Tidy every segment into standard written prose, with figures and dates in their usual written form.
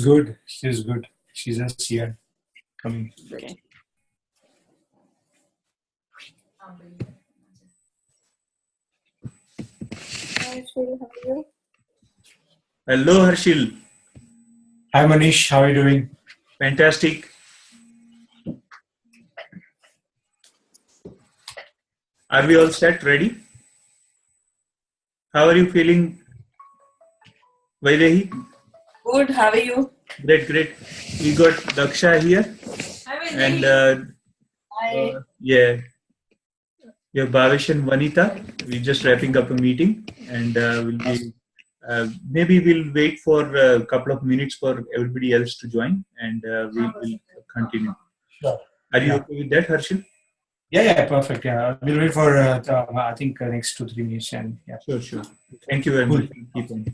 good. She's good. She's just here coming. Okay. Hi, Harshil, how are you? Hello, Harshil. Hi Manish, how are you doing? Fantastic. Are we all set? Ready? How are you feeling, Vaidehi? Good, how are you? Great, great. We got Daksha here, and Hi. yeah, we have Bhavesh and Vanita. We're just wrapping up a meeting, and maybe we'll wait for a couple of minutes for everybody else to join, and we'll continue. Sure. Are you Yeah. okay with that, Harshil? Yeah, perfect. Yeah, we'll wait for I think next 2-3 minutes, and yeah. Sure. Thank you very Cool. much. Keep on.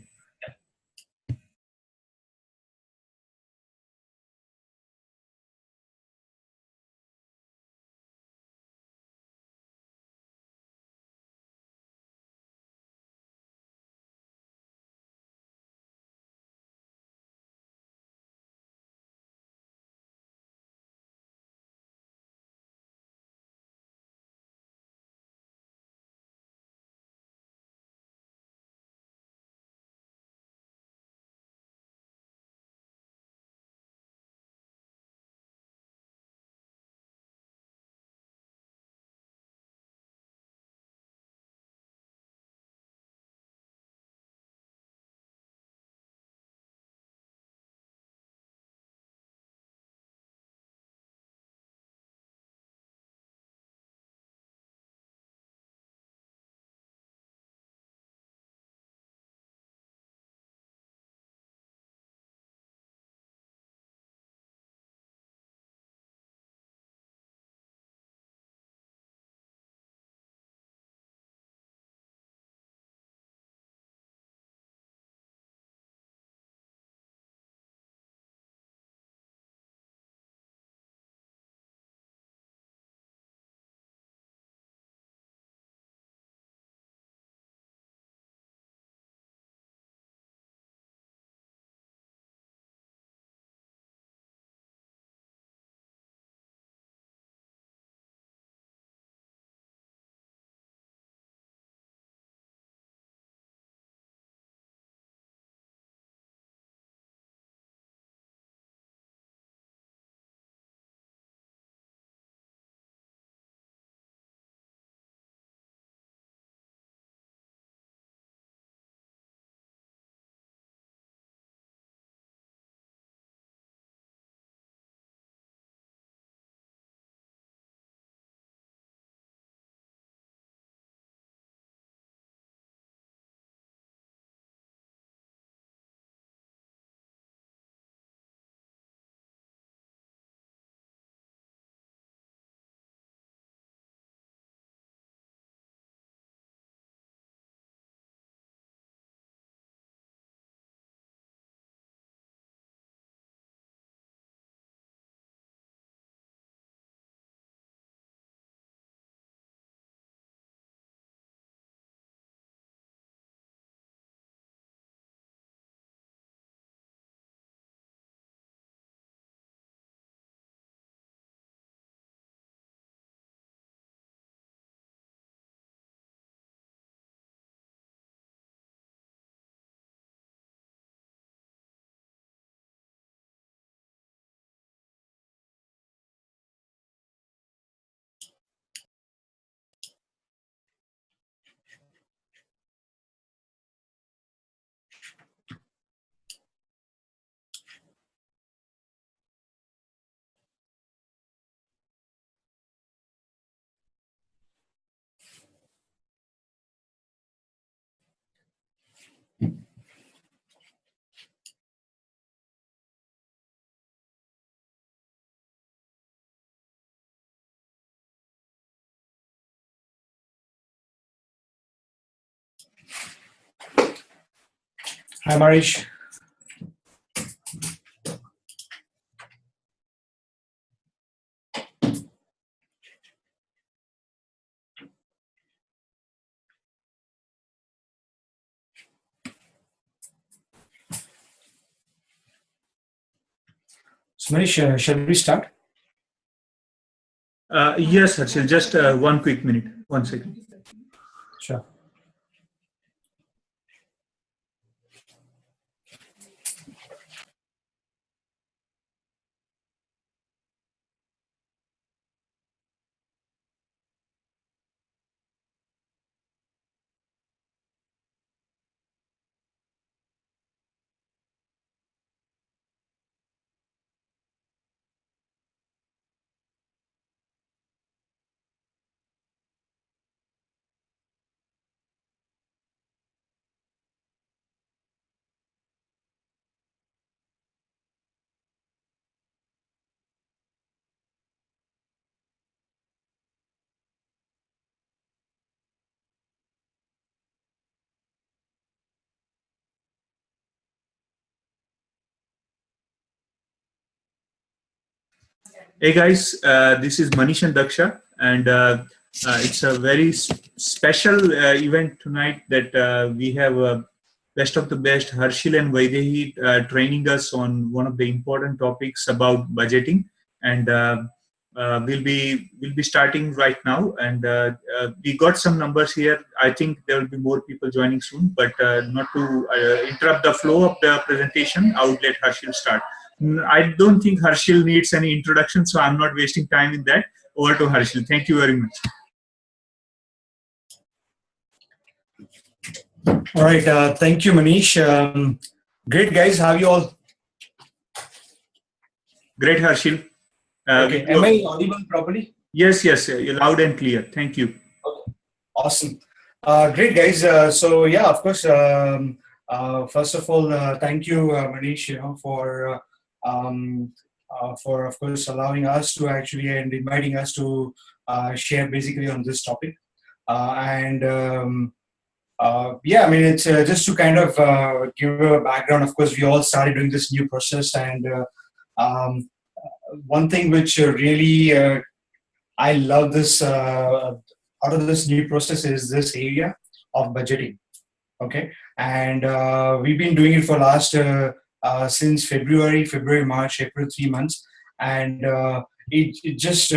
Hi Manish. So Manish, shall we start? Yes, Harshil, just 1 quick minute. 1 second. Sure. Hey guys, this is Manish and Daksha, and it's a very special event tonight that we have best of the best Harshil and Vaidehi training us on one of the important topics about budgeting, and we'll be starting right now. And we got some numbers here. I think there will be more people joining soon, but not to interrupt the flow of the presentation, I would let Harshil start. I don't think Harshil needs any introduction, so I'm not wasting time in that. Over to Harshil. Thank you very much. All right. Thank you, Manish. Great, guys. How are you all? Great, Harshil. Okay. Am I audible properly? Yes, you're loud and clear. Thank you. Okay. Awesome. Great, guys. So yeah, of course. First of all, thank you, Manish. For of course allowing us to actually and inviting us to share basically on this topic. Yeah, I mean, it's just to kind of give a background. Of course, we all started doing this new process, and one thing which really I love this out of this new process is this area of budgeting. Okay, and we've been doing it for last since February, March, April, 3 months, and it just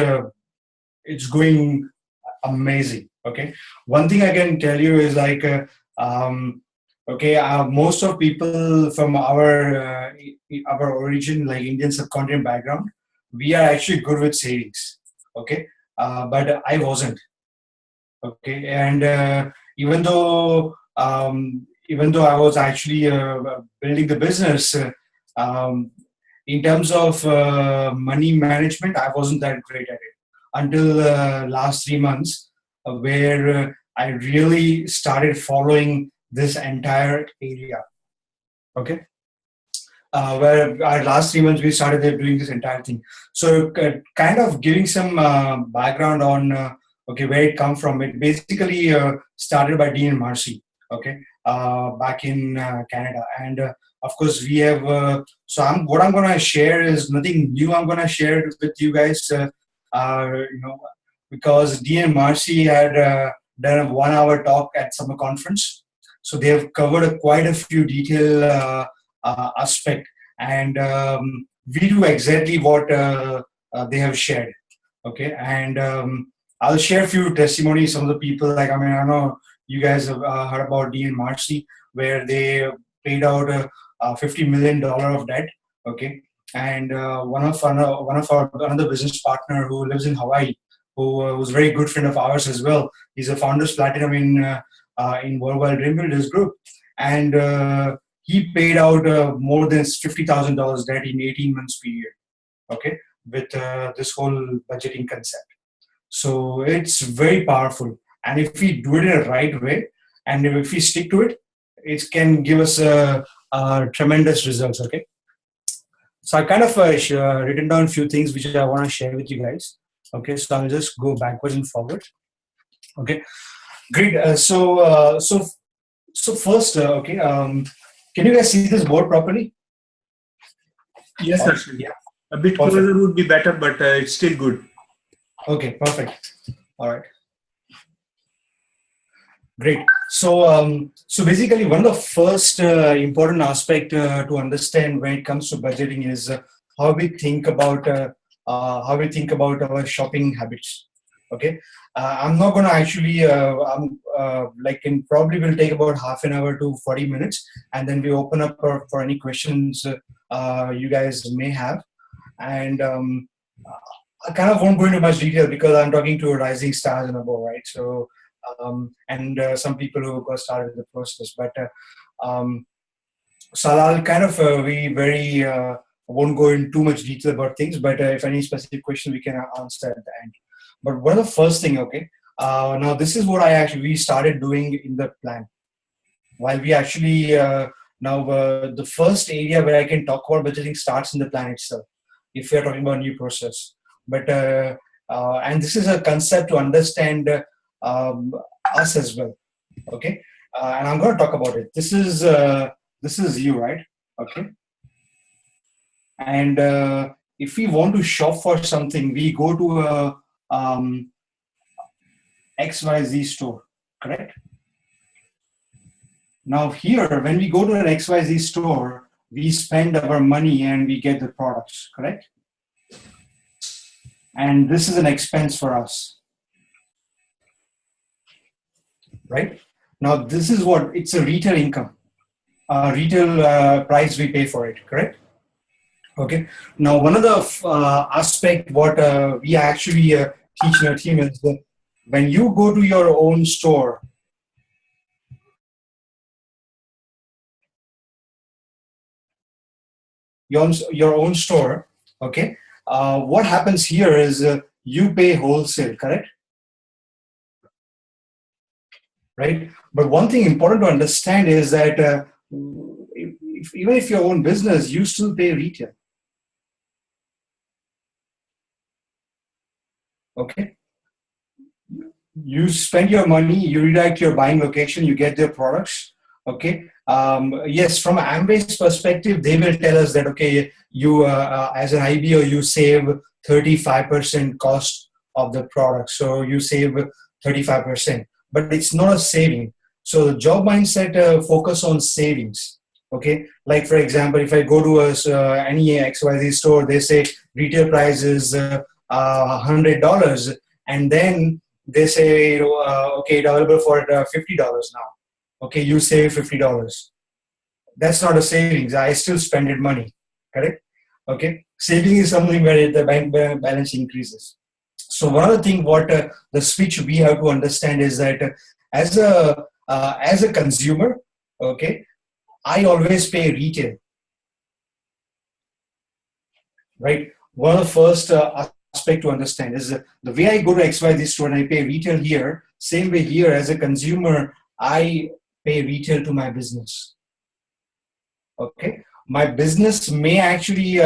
it's going amazing. Okay, one thing I can tell you is like most of people from our origin, like Indian subcontinent background, we are actually good with savings. Okay, but I wasn't. Okay, and even though I was actually building the business, in terms of money management, I wasn't that great at it until last 3 months, where I really started following this entire area. Okay. Where our last 3 months we started doing this entire thing. So kind of giving some background on where it come from. It basically started by Dean and Marcy. Okay, back in Canada, and of course we have. What I'm gonna share is nothing new. I'm gonna share it with you guys. Because Dean and Marcy had done a 1 hour talk at summer conference, so they have covered quite a few detail aspect, and we do exactly what they have shared. Okay, and I'll share a few testimonies. Some of the people, like I know you guys have heard about Dean and Marcy, where they paid out $50 million of debt. Okay, and one of our another business partner who lives in Hawaii, who was a very good friend of ours as well. He's a Founders Platinum in Worldwide Dream Builders Group, and he paid out more than $50,000 debt in 18 months period. Okay, with this whole budgeting concept. So it's very powerful, and if we do it in a right way, and if we stick to it, it can give us tremendous results. Okay, so I kind of written down a few things which I want to share with you guys. Okay, so I'll just go backwards and forward. Okay, great. So first, can you guys see this board properly? Yes, actually. Yeah. A bit Perfect. closer would be better, but it's still good. Okay, perfect. All right. Great. So basically, one of the first important aspect to understand when it comes to budgeting is how we think about our shopping habits. Okay, I'm not gonna actually. I'm like in probably will take about half an hour to 40 minutes, and then we open up for any questions you guys may have. And I kind of won't go into much detail because I'm talking to rising stars and above, right? So and some people who got started with the process, but. So I'll kind of be very won't go in too much detail about things, but if any specific question we can answer at the end. But one of the first thing, okay, now this is what we started doing in the plan. While we actually now the first area where I can talk about budgeting starts in the plan itself. If we are talking about new process, but and this is a concept to understand us as well. Okay, and I'm going to talk about it. This is you, right? Okay. And if we want to shop for something, we go to a XYZ store, correct? Now here, when we go to an XYZ store, we spend our money and we get the products, correct? And this is an expense for us, right? Now this is what, it's a retail income. Retail price we pay for it, correct? Okay. Now, one of the aspect what we actually teach in our team is that when you go to your own store, your own store, okay, what happens here is you pay wholesale, correct? Right. But one thing important to understand is that even if your own business, you still pay retail. Okay. You spend your money, you redirect your buying location, you get their products. Okay. Yes, from Amway's perspective, they will tell us that, okay, you as an IBO, you save 35% cost of the product. So you save 35%, but it's not a saving. So the job mindset focus on savings. Okay, like for example, if I go to any XYZ store, they say retail price is $100, and then they say, okay, available for $50 now. Okay, you save $50. That's not a savings. I still spend it money. Correct? Okay, saving is something where the bank balance increases. So one of the things what the switch we have to understand is that as a consumer, okay, I always pay retail, right? One of the first aspect to understand is the way I go to XYZ store and I pay retail here, same way here as a consumer, I pay retail to my business. Okay, my business may actually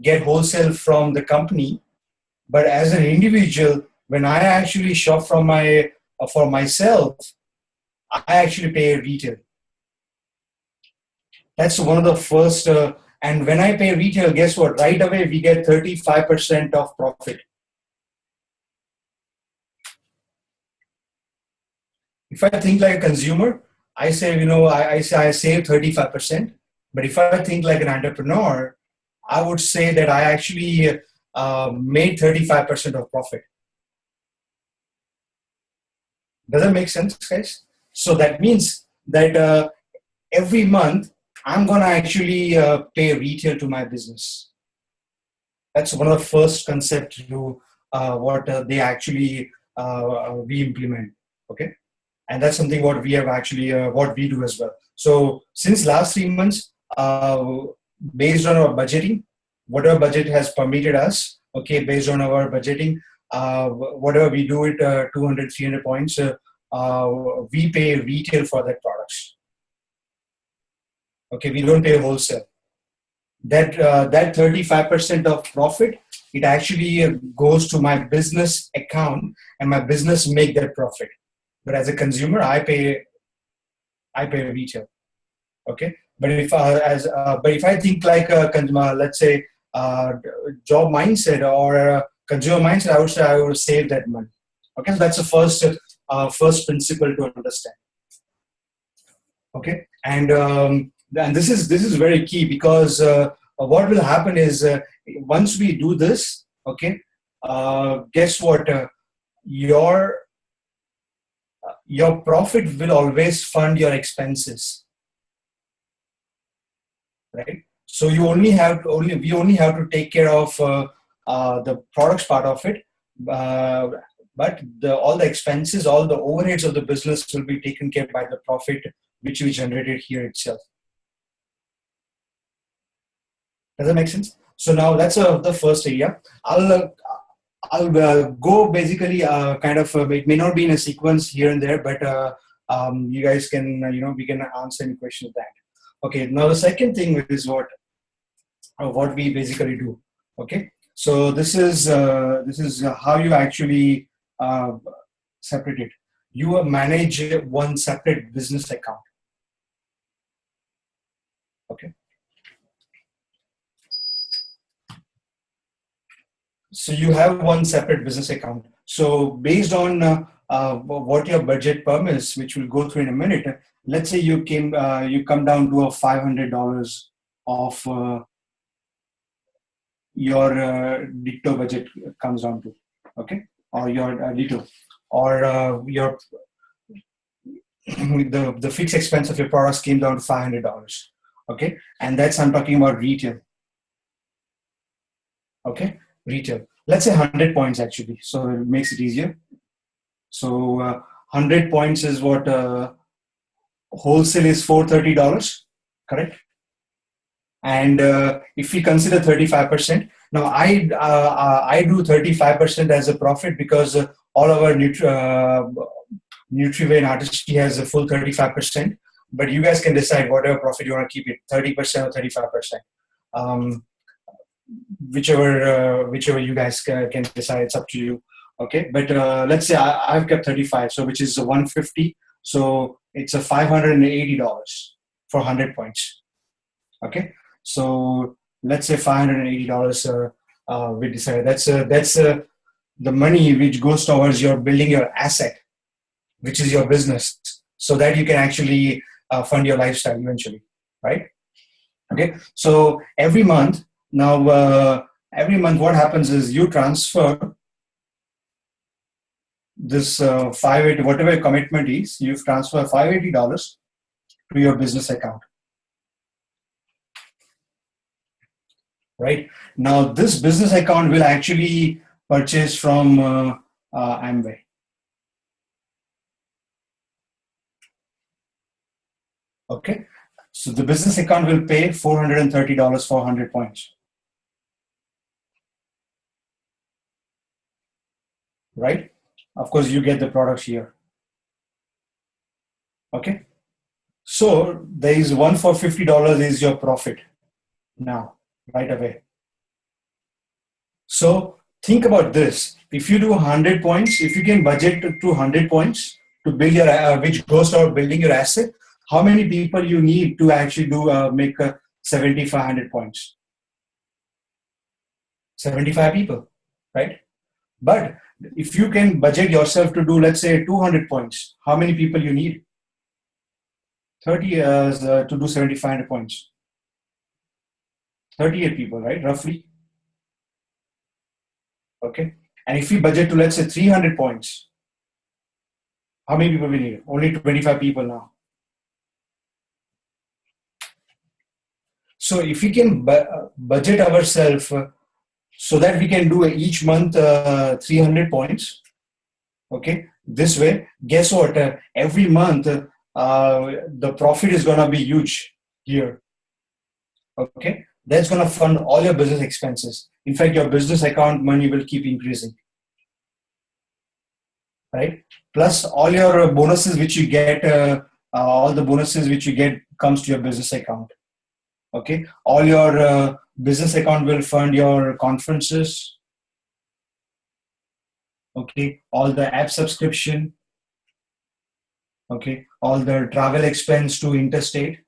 get wholesale from the company, but as an individual, when I actually shop for myself, I actually pay retail. That's one of the first, and when I pay retail, guess what? Right away, we get 35% of profit. If I think like a consumer, I say, I save 35%. But if I think like an entrepreneur, I would say that I actually made 35% of profit. Does that make sense, guys? So that means that every month, I'm going to actually pay retail to my business. That's one of the first concepts to what they actually we implement. Okay, and that's something what we have actually what we do as well. So since last 3 months, based on our budgeting, whatever budget has permitted us, okay, based on our budgeting, whatever we do it 200, 300 points, we pay retail for that products. Okay, we don't pay wholesale. That 35% of profit, it actually goes to my business account, and my business make that profit. But as a consumer, I pay retail. Okay, but if I think like a consumer, let's say job mindset or consumer mindset, I would say I will save that money. Okay, so that's the first principle to understand. Okay, and this is very key because what will happen is once we do this, okay, guess what? Your profit will always fund your expenses, right? So you we only have to take care of the products part of it, but all the expenses, all the overheads of the business will be taken care by the profit which we generated here itself. Does that make sense? So now that's the first area. I'll go basically it may not be in a sequence here and there, but you guys can we can answer any questions of that. Okay. Now the second thing is what we basically do. Okay. So this is how you actually separate it. You manage one separate business account. Okay. So you have one separate business account. So based on what your budget permits, which we'll go through in a minute, let's say you come down to a $500 of your dicto budget comes down to, okay, or your dicto, or your the fixed expense of your products came down to $500, okay, and that's I'm talking about retail, okay, retail. Let's say 100 points actually, so it makes it easier. So 100 points is what wholesale is $430, correct? And if we consider 35%, now I do 35% as a profit because all our Nutriway and Artistry has a full 35%. But you guys can decide whatever profit you want to keep it, 30% or 35%, whichever you guys can decide. It's up to you. Okay, but let's say I've kept 35, so which is 150. So it's a $580 for 100 points. Okay. So let's say $580 we decided. That's the money which goes towards your building your asset, which is your business, so that you can actually fund your lifestyle eventually, right? Okay. So every month now, what happens is you transfer this 580, whatever your commitment is, you transfer $580 to your business account. Right now, this business account will actually purchase from Amway. Okay, so the business account will pay $430 for 100 points. Right? Of course, you get the products here. Okay, so there is one for $50 is your profit now. Right away. So think about this. If you do 100 points, if you can budget to 100 points to build your, which goes toward building your asset, how many people you need to actually make 7,500 points? 75 people, right? But if you can budget yourself to do, let's say 200 points, how many people you need? 30 to do 7,500 points. 38 people, right? Roughly. Okay. And if we budget to, let's say, 300 points, how many people we need? Only 25 people now. So if we can budget ourselves so that we can do each month 300 points, okay, this way, guess what? Every month, the profit is going to be huge here. Okay. That's going to fund all your business expenses. In fact, your business account money will keep increasing, right? Plus all your bonuses which you get, all the bonuses which you get comes to your business account. Okay. All your business account will fund your conferences. Okay. All the app subscription. Okay. All the travel expense to interstate.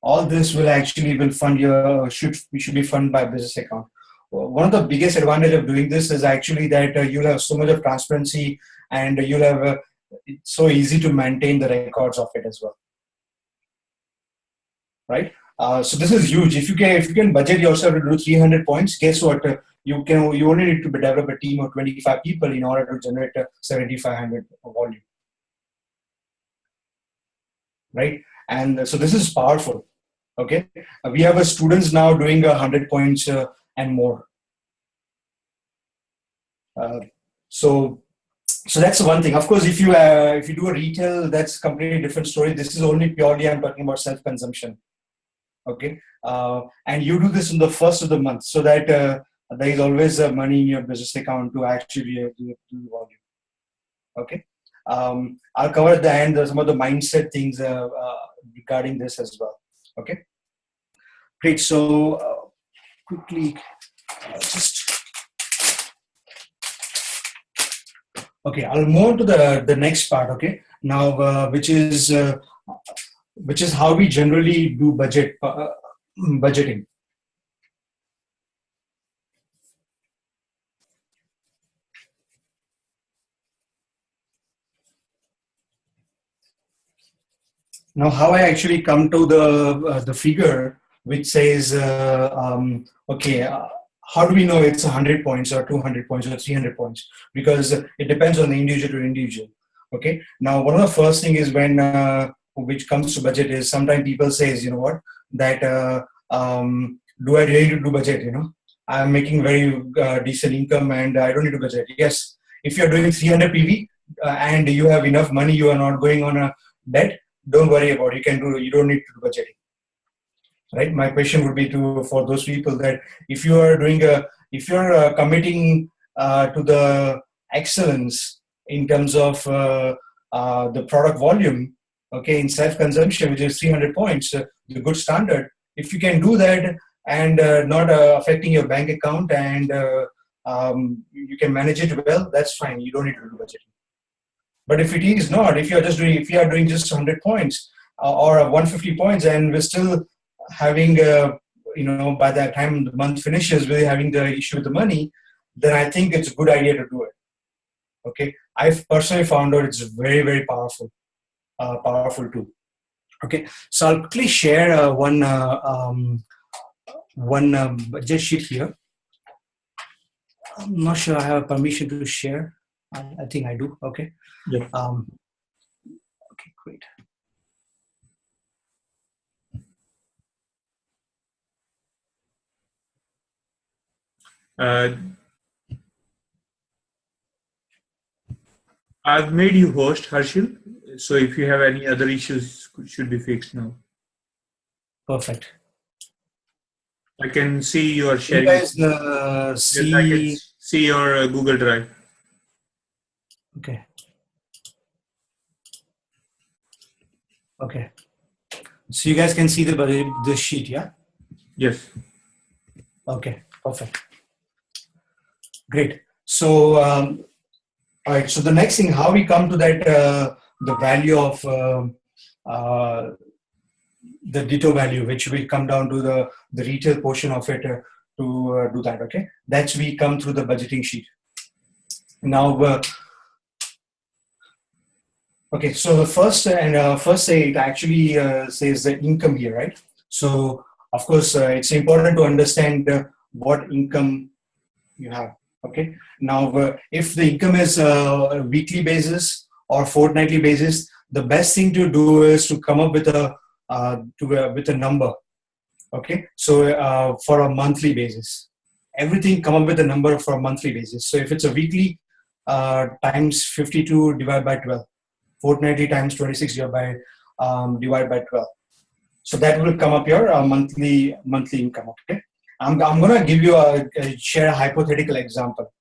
All this will fund your should be funded by business account. One of the biggest advantage of doing this is actually that you'll have so much of transparency, and you'll have it's so easy to maintain the records of it as well. Right? So this is huge. If you can budget yourself to do 300 points, guess what? You only need to develop a team of 25 people in order to generate a 7,500 volume, right? And so this is powerful. Okay, we have a students now doing 100 points and more. So that's one thing. Of course, if you do a retail, that's a completely different story. This is only purely I'm talking about self-consumption. Okay, and you do this in the first of the month, so that there is always money in your business account to actually do the volume. Okay, I'll cover at the end some of the mindset things regarding this as well. Okay, great. So quickly, just. Okay, I'll move on to the next part. Okay, now which is how we generally do budgeting. Now, how I actually come to the figure which says, okay, how do we know it's 100 points or 200 points or 300 points? Because it depends on the individual to individual. Okay. Now, one of the first thing is when which comes to budget is sometimes people says, you know what, that do I really need to do budget? You know, I'm making very decent income and I don't need to budget. Yes, if you're doing 300 PV and you have enough money, you are not going on a debt. Don't worry about it. You don't need to do budgeting. Right. My question would be for those people that if you're committing to the excellence in terms of the product volume, okay, in self-consumption, which is 300 points, the good standard. If you can do that and not affecting your bank account and you can manage it well, that's fine. You don't need to do budgeting. But if it is not, if you are doing just 100 points or 150 points, and we're still having, by the time the month finishes, we're having the issue with the money, then I think it's a good idea to do it. Okay, I've personally found out it's very, very powerful tool. Okay, so I'll quickly share one budget sheet here. I'm not sure I have permission to share. I think I do. Okay. Yeah. Okay, great. I've made you host, Harshil. So if you have any other issues, should be fixed now. Perfect. I can see your sharing. You guys see? Yes, I can see your Google Drive. Okay. Okay. So you guys can see the sheet, yeah? Yes. Okay. Perfect. Great. So, all right. So the next thing, how we come to that, the value of the ditto value, which will come down to the retail portion of it to do that. Okay. That's we come through the budgeting sheet. Now, okay. So the first say it actually says the income here, right? So of course, it's important to understand what income you have. Okay. Now, if the income is a weekly basis or fortnightly basis, the best thing to do is to come up with with a number. Okay. So for a monthly basis, everything come up with a number for a monthly basis. So if it's a weekly times 52 divided by 12, fortnightly times 26 divided by 12. So that will come up your monthly income. Okay. I'm going to give you share a hypothetical example.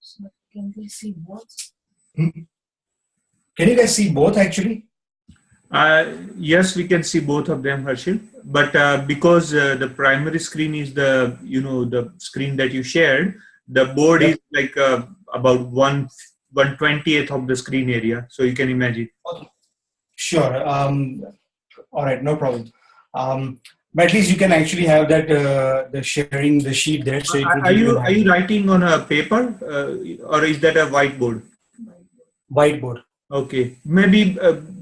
Can we see both? Can you guys see both actually? Yes, we can see both of them, Harshil. But because the primary screen is the screen that you shared, the board is like about 1/20th of the screen area. So you can imagine. Okay. Sure. All right. No problem. But at least you can actually have that the sharing the sheet there. So are you writing on a paper or is that a whiteboard? Whiteboard. Okay, maybe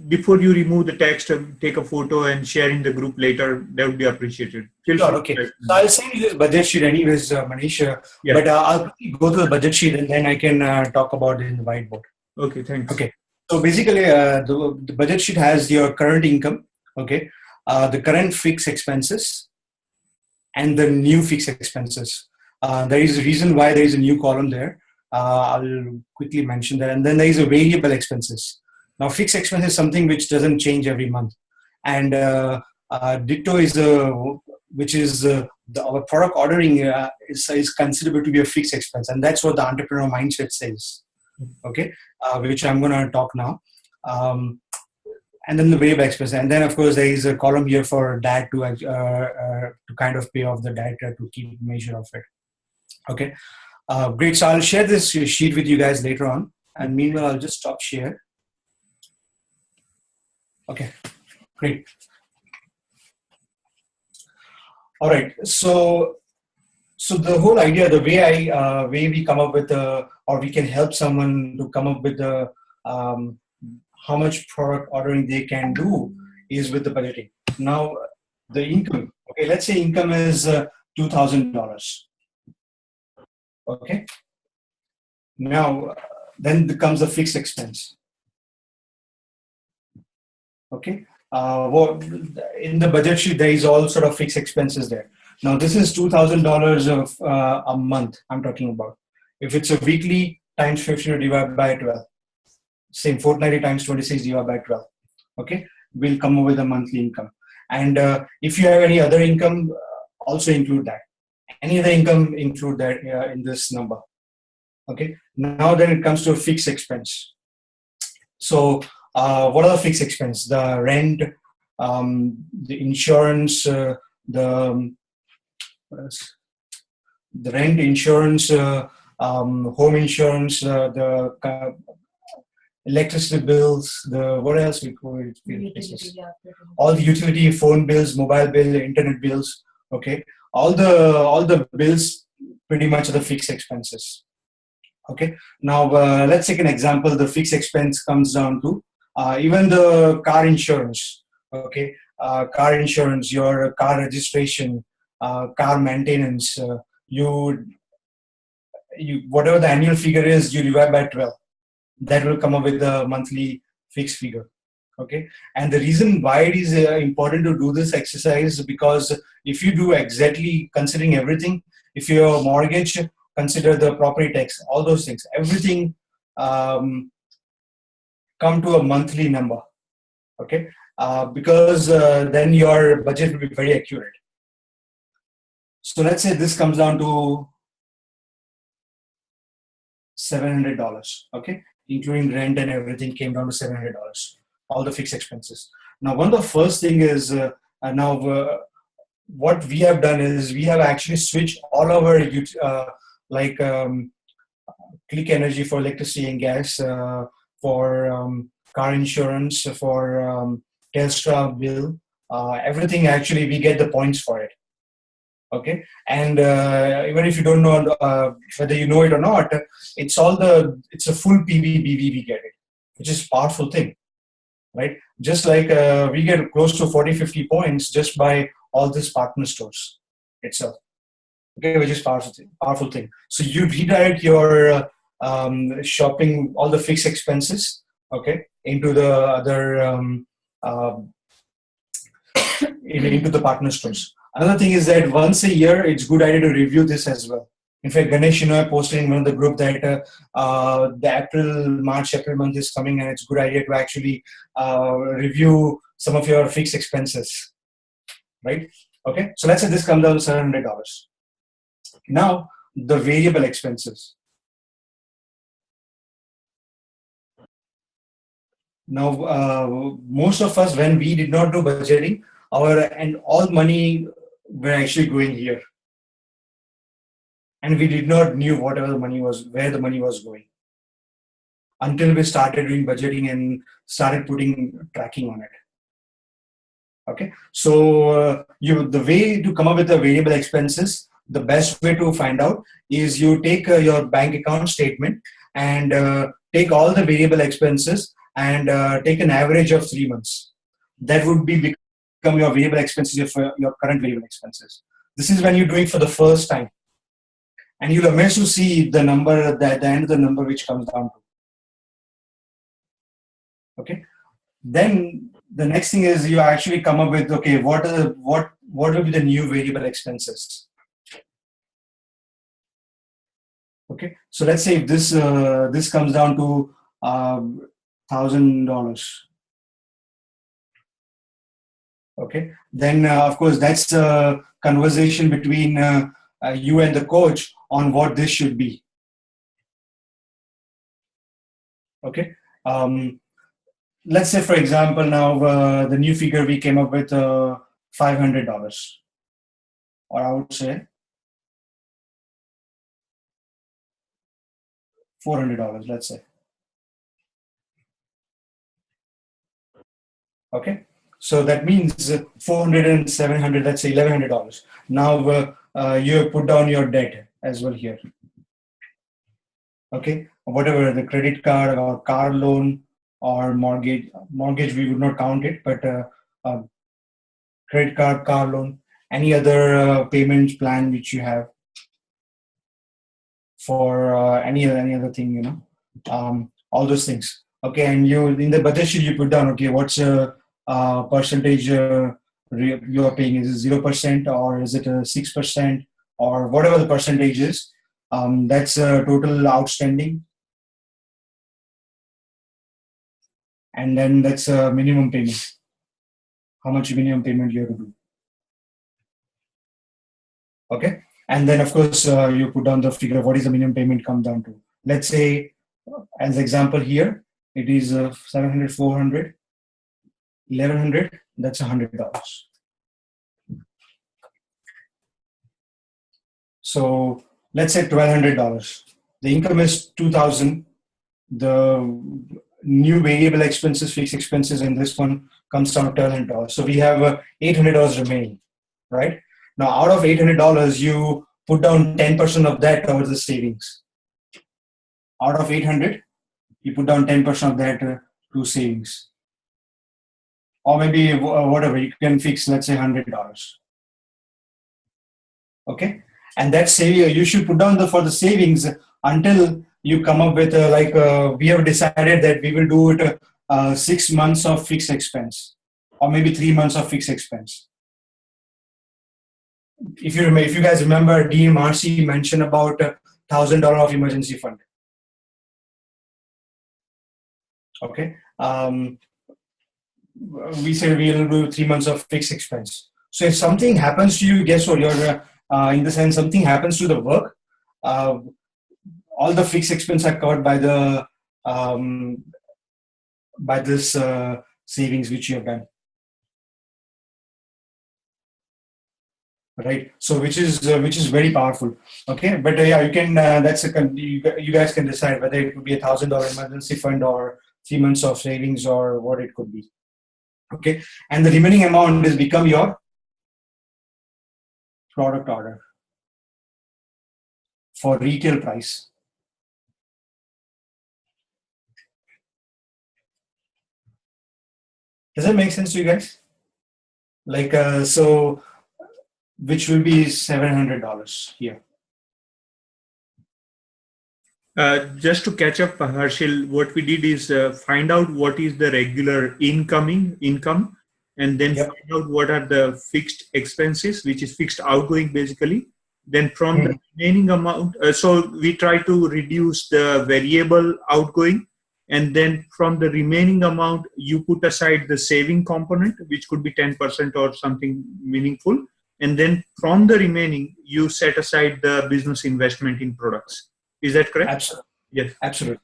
before you remove the text, take a photo and share in the group later. That would be appreciated. Feel Sure, free. okay. So I'll send you this budget sheet anyways, Manish. Yeah. But I'll quickly go through the budget sheet and then I can talk about it in the whiteboard. Okay, thanks. Okay. So basically, the budget sheet has your current income, okay, the current fixed expenses, and the new fixed expenses. There is a reason why there is a new column there. I'll quickly mention that. And then there is a variable expenses. Now, fixed expense is something which doesn't change every month. And ditto is which is our product ordering is considered to be a fixed expense. And that's what the entrepreneur mindset says, okay, which I'm going to talk now. And then the variable expense, and then of course there is a column here for that to kind of pay off the debt to keep measure of it. Okay, great. So I'll share this sheet with you guys later on, and meanwhile I'll just stop share. Okay, great. All right. So the whole idea, the way we come up with or we can help someone to come up with the how much product ordering they can do is with the budgeting. Now, the income, okay, let's say income is $2,000. Okay. Now, then comes the fixed expense. Okay. In the budget sheet, there is all sort of fixed expenses there. Now, this is $2,000 of a month I'm talking about. If it's a weekly times 15 divided by 12. Same, fortnightly times 26 divided by 12. Okay, we'll come up with a monthly income. And if you have any other income, also include that. Any other income, include that in this number. Okay, now then it comes to a fixed expense. So what are the fixed expense? The rent, the insurance, the rent, insurance, home insurance, the electricity bills, what else we call it? All the utility, phone bills, mobile bill, internet bills. Okay, all the bills pretty much are the fixed expenses. Okay, now let's take an example. The fixed expense comes down to even the car insurance. Okay, car insurance, your car registration, car maintenance. You whatever the annual figure is, you divide by 12. That will come up with the monthly fixed figure. Okay, and the reason why it is important to do this exercise is because if you do exactly considering everything, if your mortgage, consider the property tax, all those things, everything come to a monthly number. Okay, because then your budget will be very accurate. So let's say this comes down to $700. Okay, including rent and everything came down to $700, all the fixed expenses. Now, one of the first thing is what we have done is we have actually switched all our click energy for electricity and gas, for car insurance, for Telstra bill, everything actually we get the points for it. Okay, and even if you don't know whether you know it or not, it's a full PVBV we get it, which is a powerful thing, right? Just like we get close to 40-50 points just by all these partner stores itself. Okay, which is powerful thing. So you redirect your shopping, all the fixed expenses, okay, into the other into the partner stores. Another thing is that once a year, it's a good idea to review this as well. In fact, Ganesh, I posted in one of the group that the March-April month is coming, and it's a good idea to actually review some of your fixed expenses, right? Okay, so let's say this comes down to $700. Now, the variable expenses. Now, most of us, when we did not do budgeting, all money were actually going here, and we did not knew where the money was going until we started doing budgeting and started putting tracking on it. Okay, so the way to come up with the variable expenses, the best way to find out is you take your bank account statement and take all the variable expenses and take an average of 3 months. That would become your variable expenses for your current variable expenses. This is when you're doing for the first time, and you'll amaze to see the number at the end of the number which comes down to. Okay. Then the next thing is you actually come up with, okay, what will be the new variable expenses? Okay, so let's say if this comes down to $1,000. Okay, then of course that's a conversation between you and the coach on what this should be. Okay, let's say for example now the new figure we came up with $500, or I would say $400, let's say. Okay, so that means 400 and 700, let's say $1,100. Now you put down your debt as well here. Okay, whatever, the credit card or car loan or mortgage we would not count it, but credit card, car loan, any other payment plan which you have for any other thing, you know, all those things. Okay, and you in the budget sheet you put down, okay, what's percentage you are paying? Is it 0% or is it 6% or whatever the percentage is? That's total outstanding, and then that's minimum payment. How much minimum payment you have to do? Okay, and then of course you put down the figure. What is the minimum payment come down to? Let's say, as example here, it is 700, 400, 1,100. That's $100. So let's say $1,200. The income is 2,000. The new variable expenses, fixed expenses in this one comes down to $1,200. So we have $800 remaining, right? Now out of $800, you put down 10% of that towards the savings. Out of 800, you put down 10% of that to savings. Or maybe whatever, you can fix, let's say $100. Okay, and that saving you should put down for the savings until you come up with we have decided that we will do it 6 months of fixed expense, or maybe 3 months of fixed expense. If you guys remember, DMRC mentioned about $1,000 of emergency fund. Okay, we said we'll do 3 months of fixed expense. So if something happens to you, guess what? You're in the sense something happens to the work, all the fixed expense are covered by the by this savings which you have done. Right, so which is very powerful. Okay, but yeah, you can that's you guys can decide whether it would be $1,000 emergency fund or 3 months of savings or what it could be. Okay, and the remaining amount is become your product order for retail price. Does that make sense to you guys? Like so, which will be $700 here. Just to catch up, Harshil, what we did is find out what is the regular income, and then Yep. find out what are the fixed expenses, which is fixed outgoing basically. Then from the remaining amount, so we try to reduce the variable outgoing, and then from the remaining amount, you put aside the saving component, which could be 10% or something meaningful. And then from the remaining, you set aside the business investment in products. Is that correct? Absolutely. Yes. Absolutely.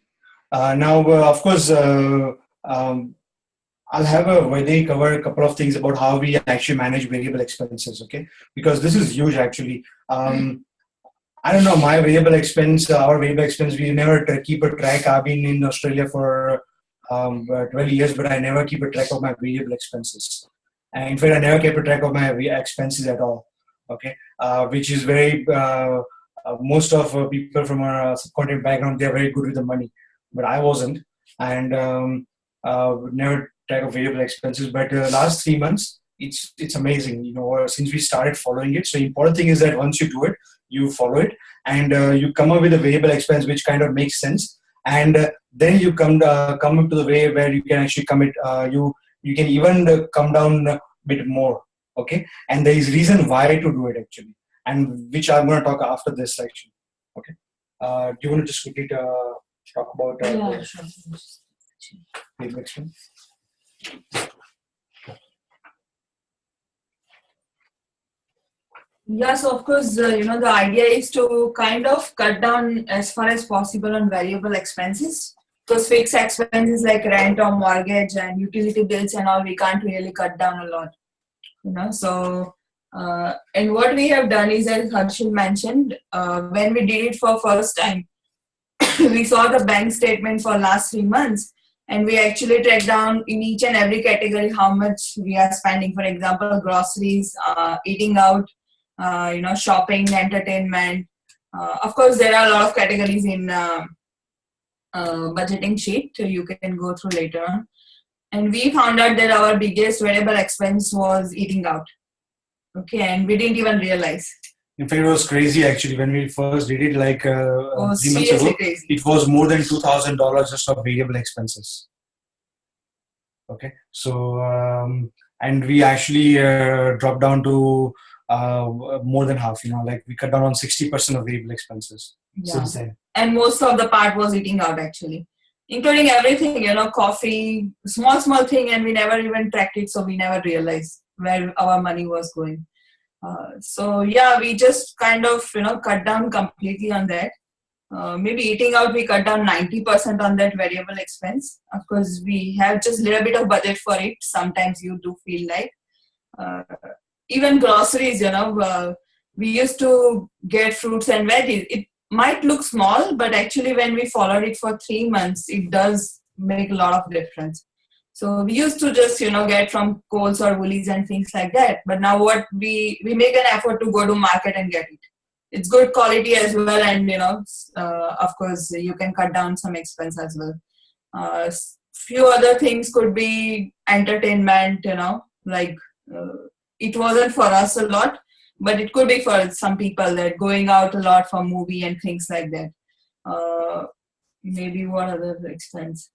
Now, of course, I'll have Vaidehi cover a couple of things about how we actually manage variable expenses, okay? Because this is huge, actually. I don't know, my variable expense, our variable expense, we never keep a track. I've been in Australia for 12 years, but I never keep a track of my variable expenses. And in fact, I never kept a track of my expenses at all, okay? Which is very, most of people from our subcontinent background, they're very good with the money, but I wasn't. And never track of variable expenses, but last 3 months, it's amazing. Since we started following it. So important thing is that once you do it, you follow it, and you come up with a variable expense which kind of makes sense, and then you come up to the way where you can actually commit. You can even come down a bit more. Okay, and there is reason why to do it actually, and which I'm going to talk after this section. Okay, do you want to just quickly talk about Yeah, the sure. variable expense? Yeah, so of course, the idea is to kind of cut down as far as possible on variable expenses. Because fixed expenses like rent or mortgage and utility bills and all, we can't really cut down a lot. So and what we have done is, as Harshil mentioned, when we did it for first time, we saw the bank statement for last 3 months, and we actually tracked down in each and every category how much we are spending. For example, groceries, eating out, shopping, entertainment. Of course, there are a lot of categories in budgeting sheet you can go through later on. And we found out that our biggest variable expense was eating out. Okay, and we didn't even realize. In fact, it was crazy actually when we first did it, like 3 months Seriously ago. crazy. It was more than $2,000 just of variable expenses. Okay, so and we actually dropped down to more than half. Like we cut down on 60% of variable expenses since then. And most of the part was eating out actually, including everything, coffee, small thing, and we never even tracked it, so we never realized where our money was going. So yeah, we just kind of cut down completely on that. Maybe eating out, we cut down 90% on that variable expense. Of course, we have just a little bit of budget for it. Sometimes you do feel like even groceries, we used to get fruits and veggies. It might look small, but actually when we followed it for 3 months, it does make a lot of difference. So we used to just, get from Coles or Woolies and things like that. But now what we make an effort to go to market and get it. It's good quality as well. And, of course, you can cut down some expense as well. Few other things could be entertainment, like it wasn't for us a lot, but it could be for some people that going out a lot for movie and things like that. Maybe what other expense?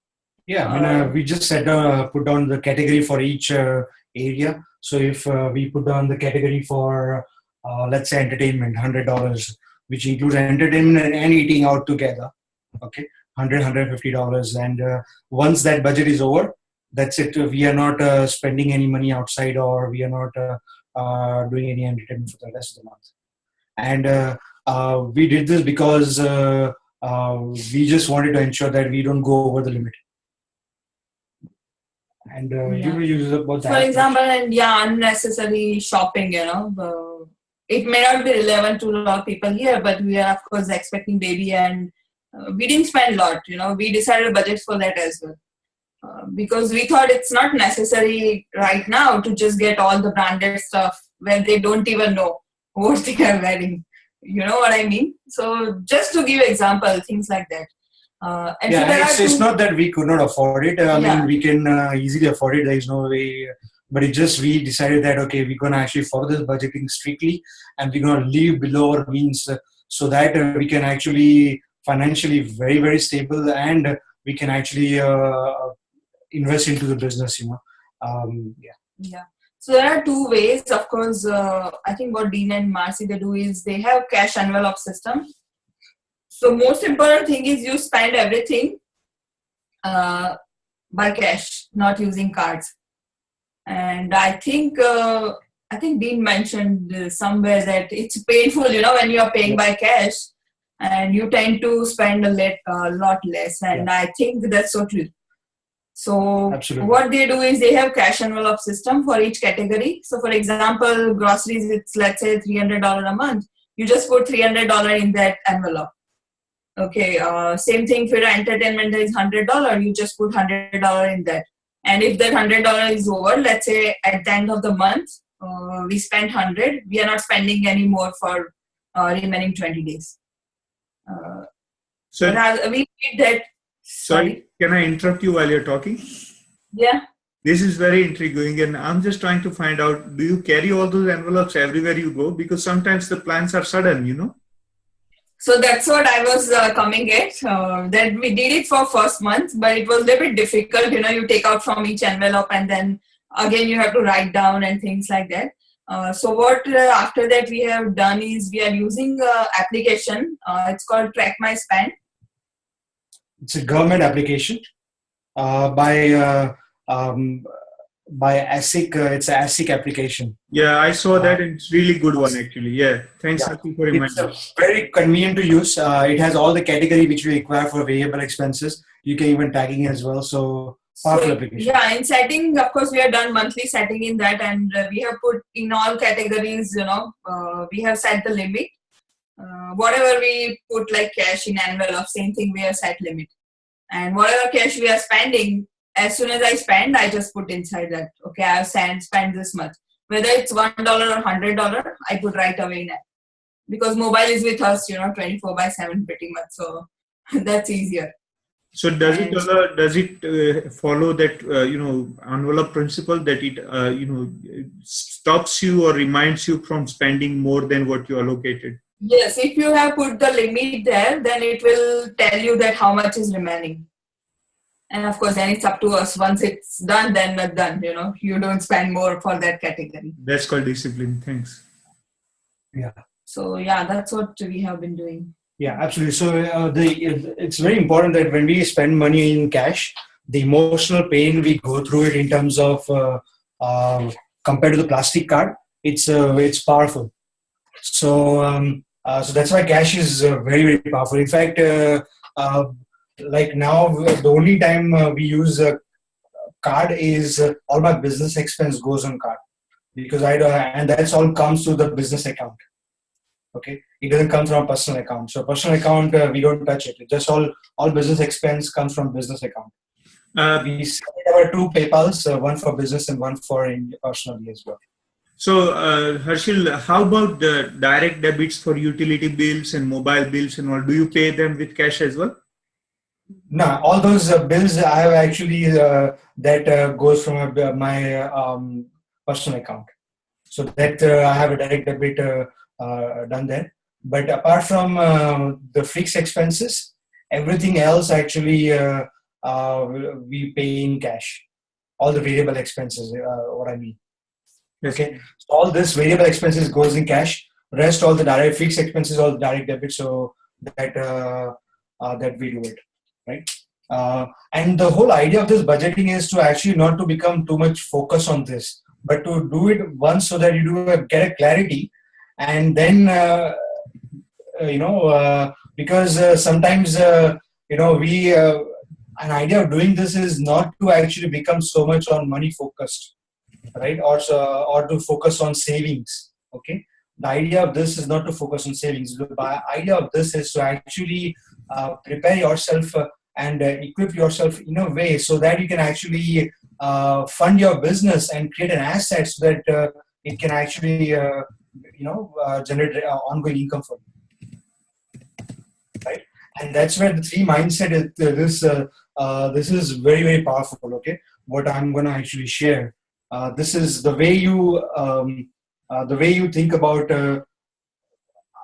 Yeah, we just put down the category for each area. So if we put down the category for, let's say, entertainment, $100, which includes entertainment and eating out together, okay, $150. And once that budget is over, that's it. We are not spending any money outside, or we are not doing any entertainment for the rest of the month. And we did this because we just wanted to ensure that we don't go over the limit. And you will use about that. For example, and unnecessary shopping, it may not be relevant to a lot of people here, but we are of course expecting baby, and we didn't spend a lot, we decided a budget for that as well. Because we thought it's not necessary right now to just get all the branded stuff when they don't even know what they are wearing. You know what I mean? So just to give example, things like that. It's not that we could not afford it. I mean, we can easily afford it. There is no way. But it just, we decided that, okay, we're going to actually follow this budgeting strictly, and we're going to live below our means so that we can actually financially very, very stable, and we can actually invest into the business, So there are two ways. Of course, I think what Dean and Marcy, they do is they have cash envelope system. So most important thing is you spend everything by cash, not using cards. And I think Dean mentioned somewhere that it's painful, when you are paying by cash, and you tend to spend a lot less. And I think that's so true. So Absolutely. What they do is they have cash envelope system for each category. So for example, groceries, it's let's say $300 a month. You just put $300 in that envelope. Okay. Same thing for entertainment is $100. You just put $100 in that. And if that $100 is over, let's say at the end of the month, we spent 100. We are not spending any more for remaining 20 days. So we did that. Sorry, can I interrupt you while you're talking? Yeah. This is very intriguing, and I'm just trying to find out, do you carry all those envelopes everywhere you go? Because sometimes the plans are sudden, you know? So that's what I was coming at. That we did it for first month, but it was a little bit difficult. You take out from each envelope and then again you have to write down and things like that. So what after that we have done is we are using application. It's called Track My Spend. It's a government application by ASIC. It's an ASIC application. Yeah, I saw that. It's really good one, actually. Yeah, thanks Yeah. Harshil, for It's reminding. very convenient to use. It has all the category which we require for variable expenses. You can even tagging as well. So powerful So application. yeah, in setting, of course, we have done monthly setting in that, and we have put in all categories. We have set the limit. Whatever we put like cash in envelope, same thing we have set limit. And whatever cash we are spending, as soon as I spend, I just put inside that. Okay, I have spent this much. Whether it's $1 or $100, I put right away in it. Because mobile is with us, 24/7 pretty much. So that's easier. So does it follow that envelope principle that it stops you or reminds you from spending more than what you allocated? Yes, if you have put the limit there, then it will tell you that how much is remaining. And of course, then it's up to us. Once it's done, then it's done. You don't spend more for that category. That's called discipline. Thanks. Yeah. So yeah, that's what we have been doing. Yeah, absolutely. So it's very important that when we spend money in cash, the emotional pain we go through it in terms of compared to the plastic card, it's powerful. So that's why cash is very, very powerful. In fact, like now, the only time we use a card is all my business expense goes on card, because and that's all comes to the business account. Okay, it doesn't come from a personal account. So personal account, we don't touch it. It just all business expense comes from business account. We set our two PayPals, one for business and one for personally as well. So, Harshil, how about the direct debits for utility bills and mobile bills and all? Do you pay them with cash as well? No, all those bills I have actually that goes from my personal account. So that I have a direct debit done there. But apart from the fixed expenses, everything else actually we pay in cash. All the variable expenses, what I mean. Okay, so all this variable expenses goes in cash. Rest all the direct fixed expenses, all the direct debit. So that we do it, right? And the whole idea of this budgeting is to actually not to become too much focus on this, but to do it once so that you get a clarity, and then because sometimes we an idea of doing this is not to actually become so much on money focused, right? Or to focus on savings. Okay, the idea of this is not to focus on savings. The idea of this is to actually prepare yourself and equip yourself in a way so that you can actually fund your business and create an asset so that it can actually generate ongoing income for you, right? And that's where the three mindset is. This is very, very powerful. Okay, what I'm going to actually share. This is the way you think about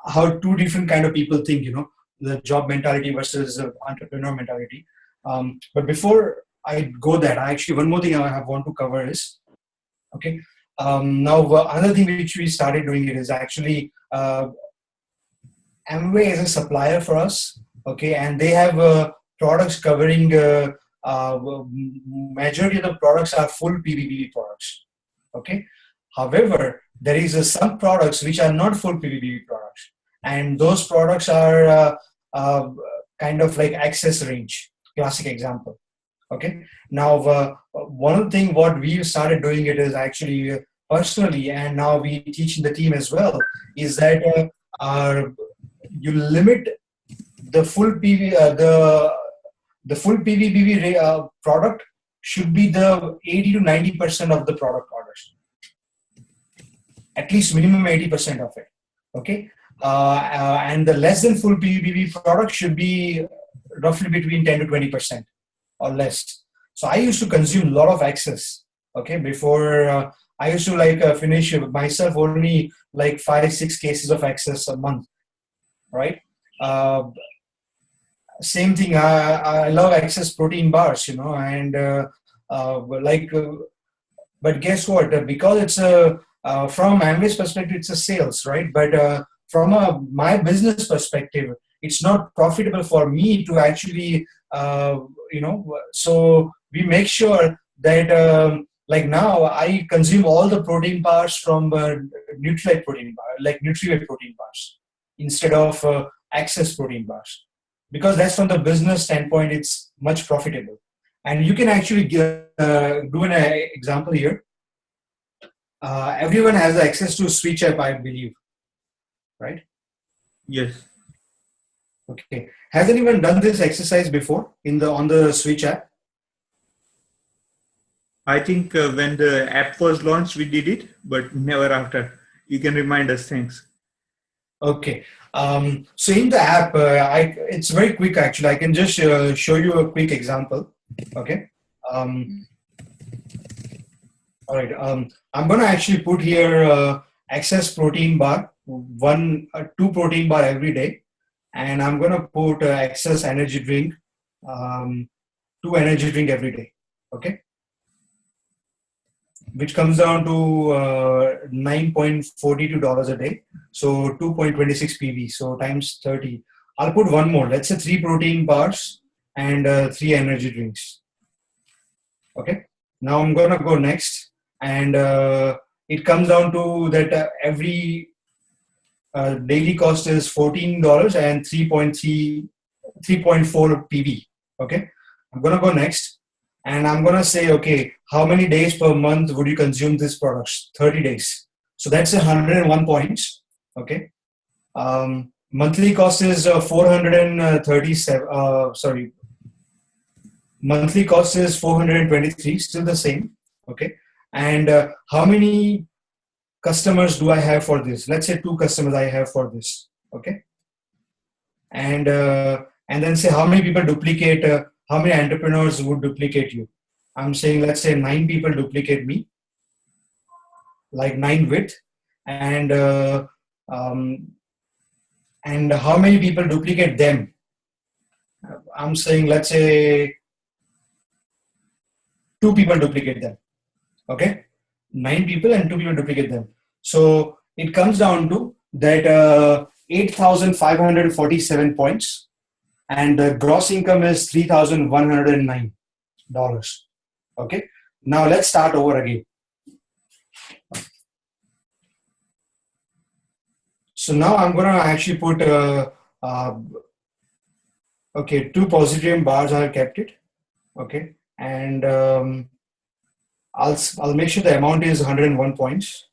how two different kind of people think. The job mentality versus entrepreneur mentality. But before I go there, one more thing I want to cover is, okay. Now another thing which we started doing it is actually Amway is a supplier for us. Okay, and they have products covering majority of the products are full PVB products. Okay, however, there is some products which are not full PVB products, and those products are kind of like access range. Classic example. Okay, now one thing what we started doing it is actually personally, and now we teach in the team as well, is that you limit the full PV the full PVB product should be the 80 to 90% of the product orders, at least minimum 80% of it. Okay, and the less than full PVB product should be roughly between 10 to 20% or less. So I used to consume a lot of excess. Okay, before I used to finish myself only like 5-6 cases of excess a month, right? Uh, Same thing. I love excess protein bars, and like, but guess what? Because it's a from Amway's perspective, it's a sales, right? But from my business perspective, it's not profitable for me to actually, So we make sure that, like now, I consume all the protein bars from Nutrilite protein bar, like Nutrilite protein bars, instead of excess protein bars, because that's from the business standpoint, it's much profitable. And you can actually do an example here. Everyone has access to Switch app, I believe, right? Yes. Okay. Has anyone done this exercise before on the Switch app? I think when the app was launched, we did it, but never after. You can remind us. Thanks. Okay. So in the app, it's very quick actually. I can just show you a quick example. Okay. All right. I'm going to actually put here excess protein bar, 2 protein bar every day, and I'm going to put excess energy drink, 2 energy drink every day. Okay. Which comes down to $9.42 a day. So 2.26 PV. So times 30. I'll put one more. Let's say 3 protein bars and 3 energy drinks. Okay. Now I'm going to go next. And it comes down to that every daily cost is $14 and 3.4 PV. Okay. I'm going to go next. And I'm going to say, okay, how many days per month would you consume these products? 30 days. So that's 101 points. Okay. Monthly cost is 437. Sorry. Monthly cost is 423, still the same. Okay. And how many customers do I have for this? Let's say 2 customers I have for this. Okay. And then say how many people duplicate, how many entrepreneurs would duplicate you? I'm saying, let's say 9 people duplicate me, like 9 width, and how many people duplicate them? I'm saying, let's say 2 people duplicate them. Okay, 9 people and 2 people duplicate them. So it comes down to that 8,547 points, and the gross income is $3,109. Okay, now let's start over again. So now I'm going to actually put, okay, 2 positarium bars, I have kept it. Okay, and I'll make sure the amount is 101 points.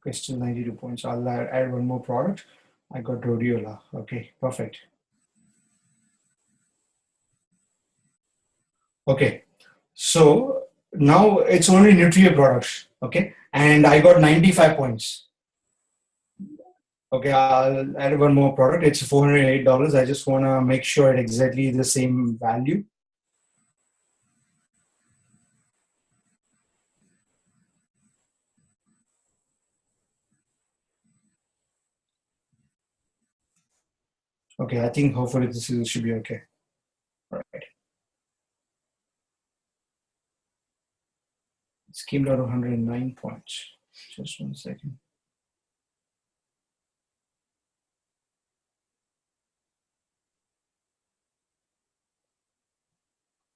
Okay, still 92 points. I'll add one more product. I got rhodiola. Okay, perfect. Okay, so now it's only Nutria products. Okay, and I got 95 points. Okay, I'll add one more product. It's $408. I just want to make sure it's exactly the same value. Okay, I think hopefully this should be okay. All right. It's came down to 109 points. Just 1 second.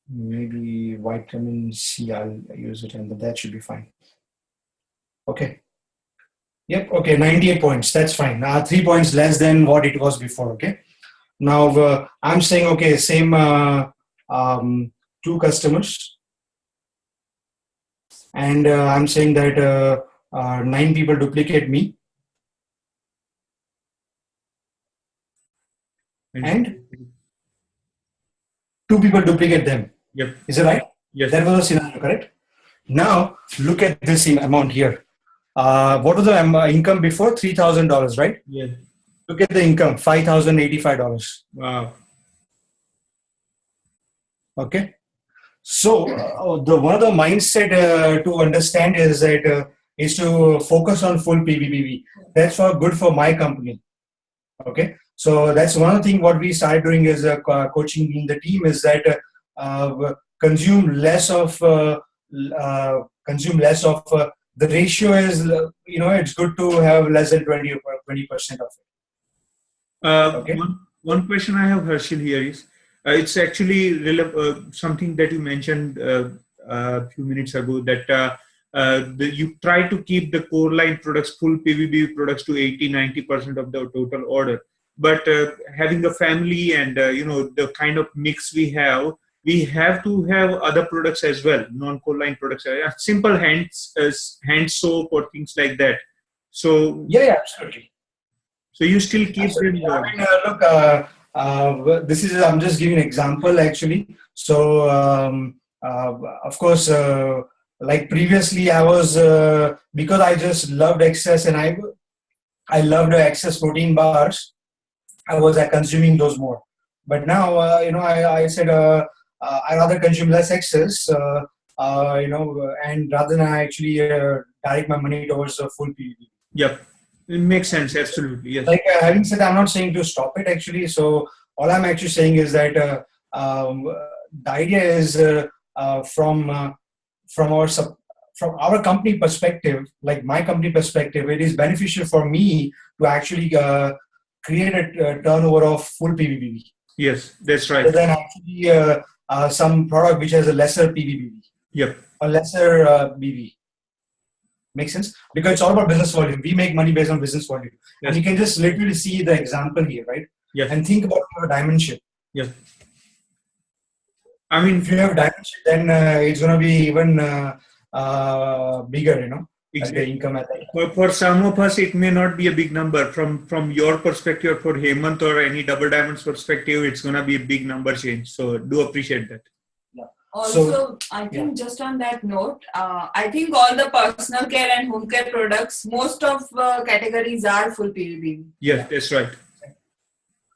Maybe vitamin C, I'll use it, and that should be fine. Okay. Yep. Okay. 98 points. That's fine. 3 points less than what it was before. Okay. Now I'm saying, okay, same 2 customers, and I'm saying that 9 people duplicate me, and two people duplicate them. Yep. Is it right? Yes. That was a scenario, correct? Now look at this amount here. What was the income before? $3,000, right? Yes. Look at the income, $5,085. Wow. Okay. So the one of the mindset to understand is that is to focus on full PVPV. That's good for my company. Okay. So that's one of the things what we started doing is coaching in the team is that consume less of the ratio is it's good to have less than 20% of it. Okay. One question I have, Harshil, here is it's actually something that you mentioned a few minutes ago that you try to keep the core line products, full PVB products to 80-90% of the total order. But having a family and the kind of mix we have to have other products as well, non-core line products, simple hand soap or things like that. So yeah, absolutely. So you still keep them. Look, this is I'm just giving an example actually. So of course, like previously, I was because I just loved excess and I loved excess protein bars. I was consuming those more. But now, I said I rather consume less excess, and rather than I actually direct my money towards the full PVP. Yep, it makes sense. Absolutely, yes. Like having said, I'm not saying to stop it actually. So all I'm actually saying is that the idea is from our company perspective, like my company perspective, it is beneficial for me to actually create a turnover of full PVPV. Yes, that's right. Rather than actually some product which has a lesser PVPV. Yep. A lesser BV. Makes sense? Because it's all about business volume. We make money based on business volume. Yes. And you can just literally see the example here, right? Yes. And think about your diamond ship. Yes. I mean, if you have diamond ship, then it's going to be even bigger, exactly. The income at that. For some of us, it may not be a big number. From your perspective, for Hemant or any double diamonds perspective, it's going to be a big number change. So do appreciate that. Also, I think just on that note, I think all the personal care and home care products, most of categories are full PVB. Yes, that's right.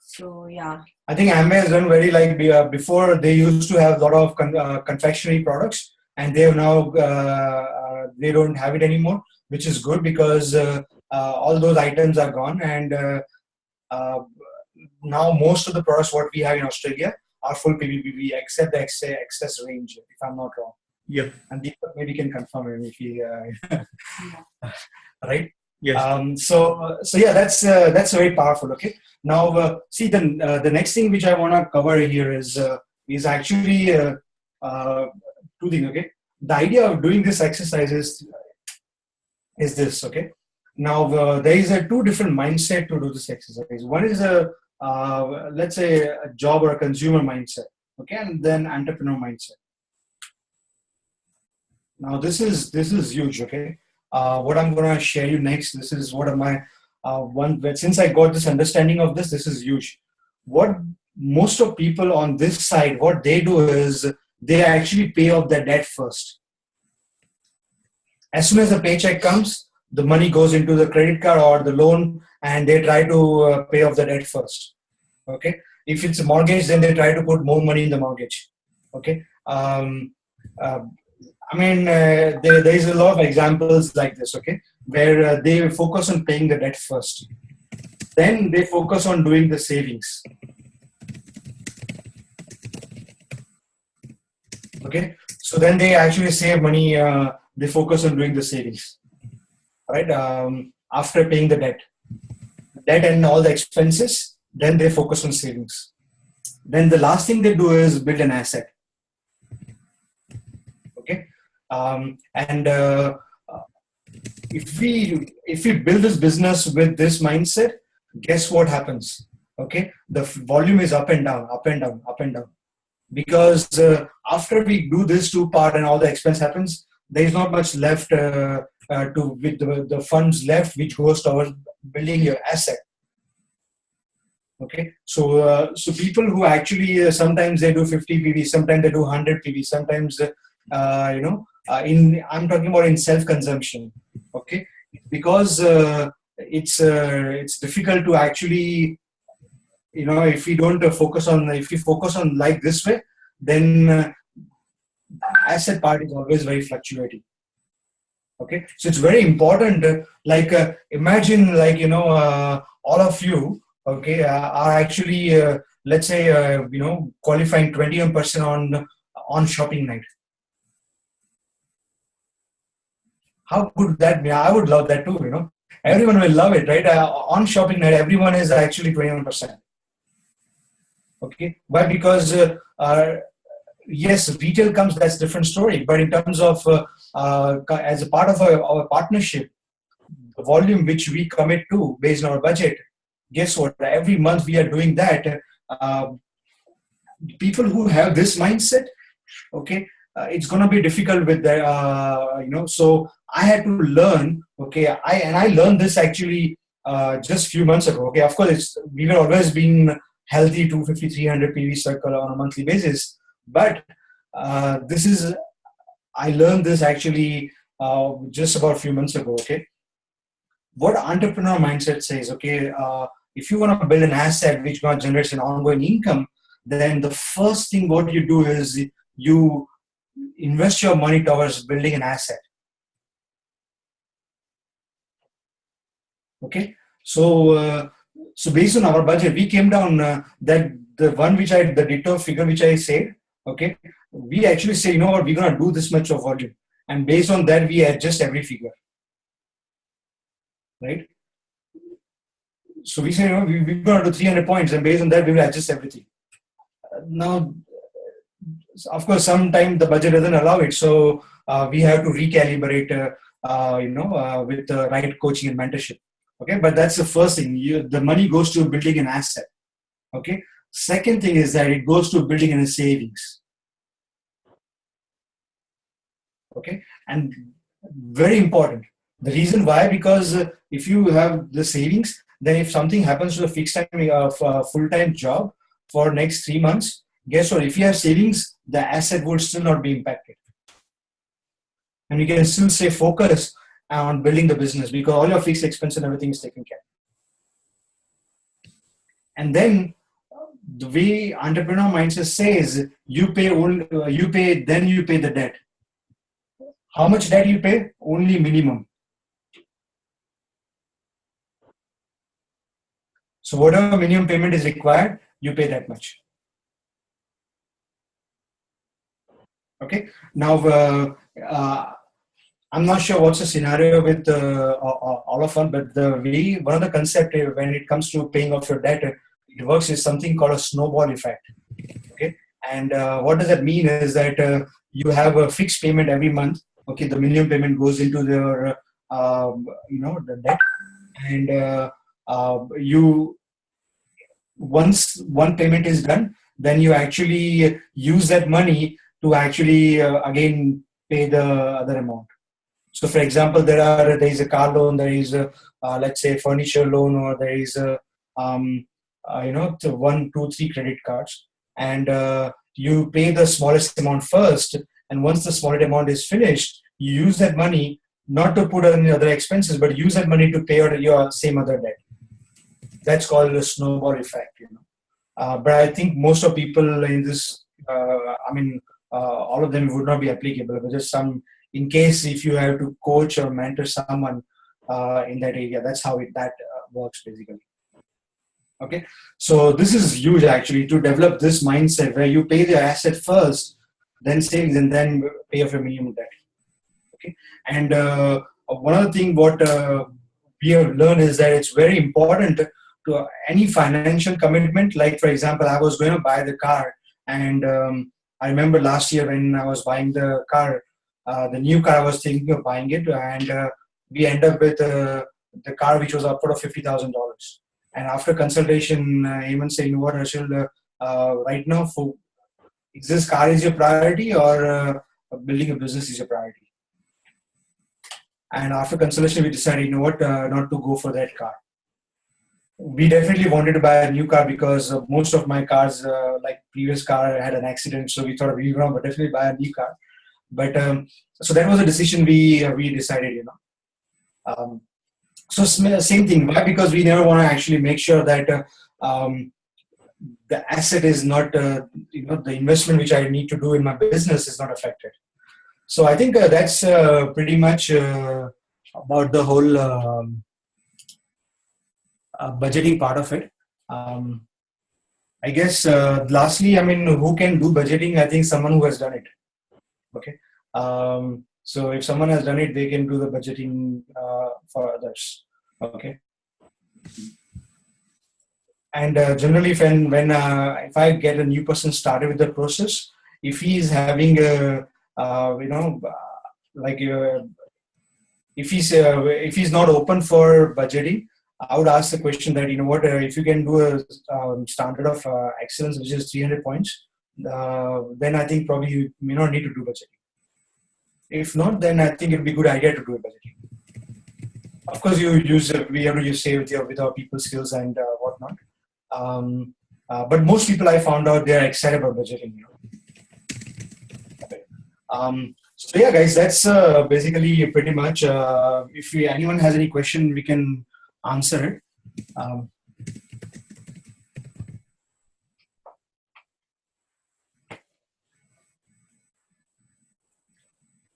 So, yeah. I think Amway has done very before they used to have a lot of confectionery products and they have now, they don't have it anymore, which is good because all those items are gone and now most of the products what we have in Australia are full PVPV except the excess range, if I'm not wrong. Yep. And Deepak maybe can confirm it if he, right? Yes. So yeah, that's very powerful. Okay. Now see the next thing which I want to cover here is actually two things. Okay. The idea of doing this exercise is this. Okay. Now there is two different mindset to do this exercise. One is let's say a job or a consumer mindset, okay, and then entrepreneur mindset. Now this is huge, okay. What I'm going to share you next, this is what my since I got this understanding of this is huge. What most of people on this side, what they do is they actually pay off their debt first. As soon as the paycheck comes, the money goes into the credit card or the loan and they try to pay off the debt first. Okay. If it's a mortgage, then they try to put more money in the mortgage. Okay. There is a lot of examples like this. Okay. Where they focus on paying the debt first. Then they focus on doing the savings. Okay. So then they actually save money. They focus on doing the savings. Right, after paying the debt and all the expenses, then they focus on savings. Then the last thing they do is build an asset. Okay, if we build this business with this mindset, guess what happens? Okay, the volume is up and down, up and down, up and down. Because after we do this two part and all the expense happens, there is not much left. With the funds left which goes towards building your asset. Okay, so people who actually sometimes they do 50 PV, sometimes they do 100 PV, sometimes in I'm talking about in self-consumption. Okay, because it's difficult to actually, if we don't if we focus on like this way, then asset part is always very fluctuating. Okay, so it's very important. Imagine, all of you, okay, are actually, let's say, qualifying 21% on shopping night. How good that be? I would love that too. Everyone will love it, right? On shopping night, everyone is actually 21%. Okay, why? Because yes, retail comes, that's different story. But in terms of as a part of our partnership, the volume which we commit to based on our budget, guess what? Every month we are doing that. People who have this mindset, okay, it's going to be difficult with the, So I had to learn, okay, I learned this actually just few months ago. Okay, of course, we were always been healthy 250, 300 PV circle on a monthly basis. But I learned this actually just about a few months ago. Okay, what entrepreneur mindset says, okay, if you want to build an asset which going to generate an ongoing income, then the first thing what you do is you invest your money towards building an asset. Okay, so based on our budget, we came down that the ditto figure which I said. Okay, we actually say, you know what, we're gonna do this much of volume, and based on that, we adjust every figure, right? So we say, we're gonna do 300 points, and based on that, we will adjust everything. Now, of course, sometimes the budget doesn't allow it, so we have to recalibrate, with the right coaching and mentorship. Okay, but that's the first thing. The money goes to building an asset. Okay. Second thing is that it goes to building in a savings. Okay, and very important. The reason why, because if you have the savings, then if something happens to a fixed time of full-time job for next 3 months, guess what? If you have savings, the asset would still not be impacted, and you can still stay focused on building the business because all your fixed expense and everything is taken care. And then the way entrepreneur mindset says, you pay the debt. How much debt you pay? Only minimum. So whatever minimum payment is required, you pay that much. Okay. Now, I'm not sure what's the scenario with all of us, but one of the concept when it comes to paying off your debt, it works is something called a snowball effect. Okay, and what does that mean is that you have a fixed payment every month. Okay, the minimum payment goes into the debt, and you once one payment is done, then you actually use that money to actually again pay the other amount. So, for example, there is a car loan, there is a let's say furniture loan, or there is a 1, 2, 3 credit cards, and you pay the smallest amount first. And once the smallest amount is finished, you use that money not to put on the other expenses, but use that money to pay out your same other debt. That's called the snowball effect. But I think most of people in this, all of them would not be applicable, but just some. In case if you have to coach or mentor someone in that area, that's how that works basically. Okay, so this is huge actually, to develop this mindset where you pay the asset first, then savings, and then pay off your minimum debt. Okay, and one other thing what we have learned is that it's very important to any financial commitment. Like for example, I was going to buy the car, and I remember last year when I was buying the car. The new car, I was thinking of buying it, and we end up with the car which was upward of $50,000. And after consultation, Hemant said, "What, Harshil, right now, is this car is your priority, or building a business is your priority?" And after consultation, we decided, not to go for that car. we definitely wanted to buy a new car because most of my cars, like previous car, had an accident. So we thought we were going to definitely buy a new car. But so that was a decision we decided, Um, so same thing. Why? Because we never want to actually make sure that the asset is not, the investment which I need to do in my business is not affected. So I think that's pretty much about the whole budgeting part of it. Um, I guess lastly, I mean, who can do budgeting? I think someone who has done it. Okay. So if someone has done it, they can do the budgeting for others. Okay. And generally, if I get a new person started with the process, if he is having a like if he's not open for budgeting, I would ask the question that if you can do a standard of excellence which is 300 points, then I think probably you may not need to do budgeting. If not, then I think it'd be a good idea to do budgeting. Of course, we have to use say with our people skills and whatnot. But most people I found out they are excited about budgeting. So yeah, guys, that's basically pretty much. If anyone has any question, we can answer it.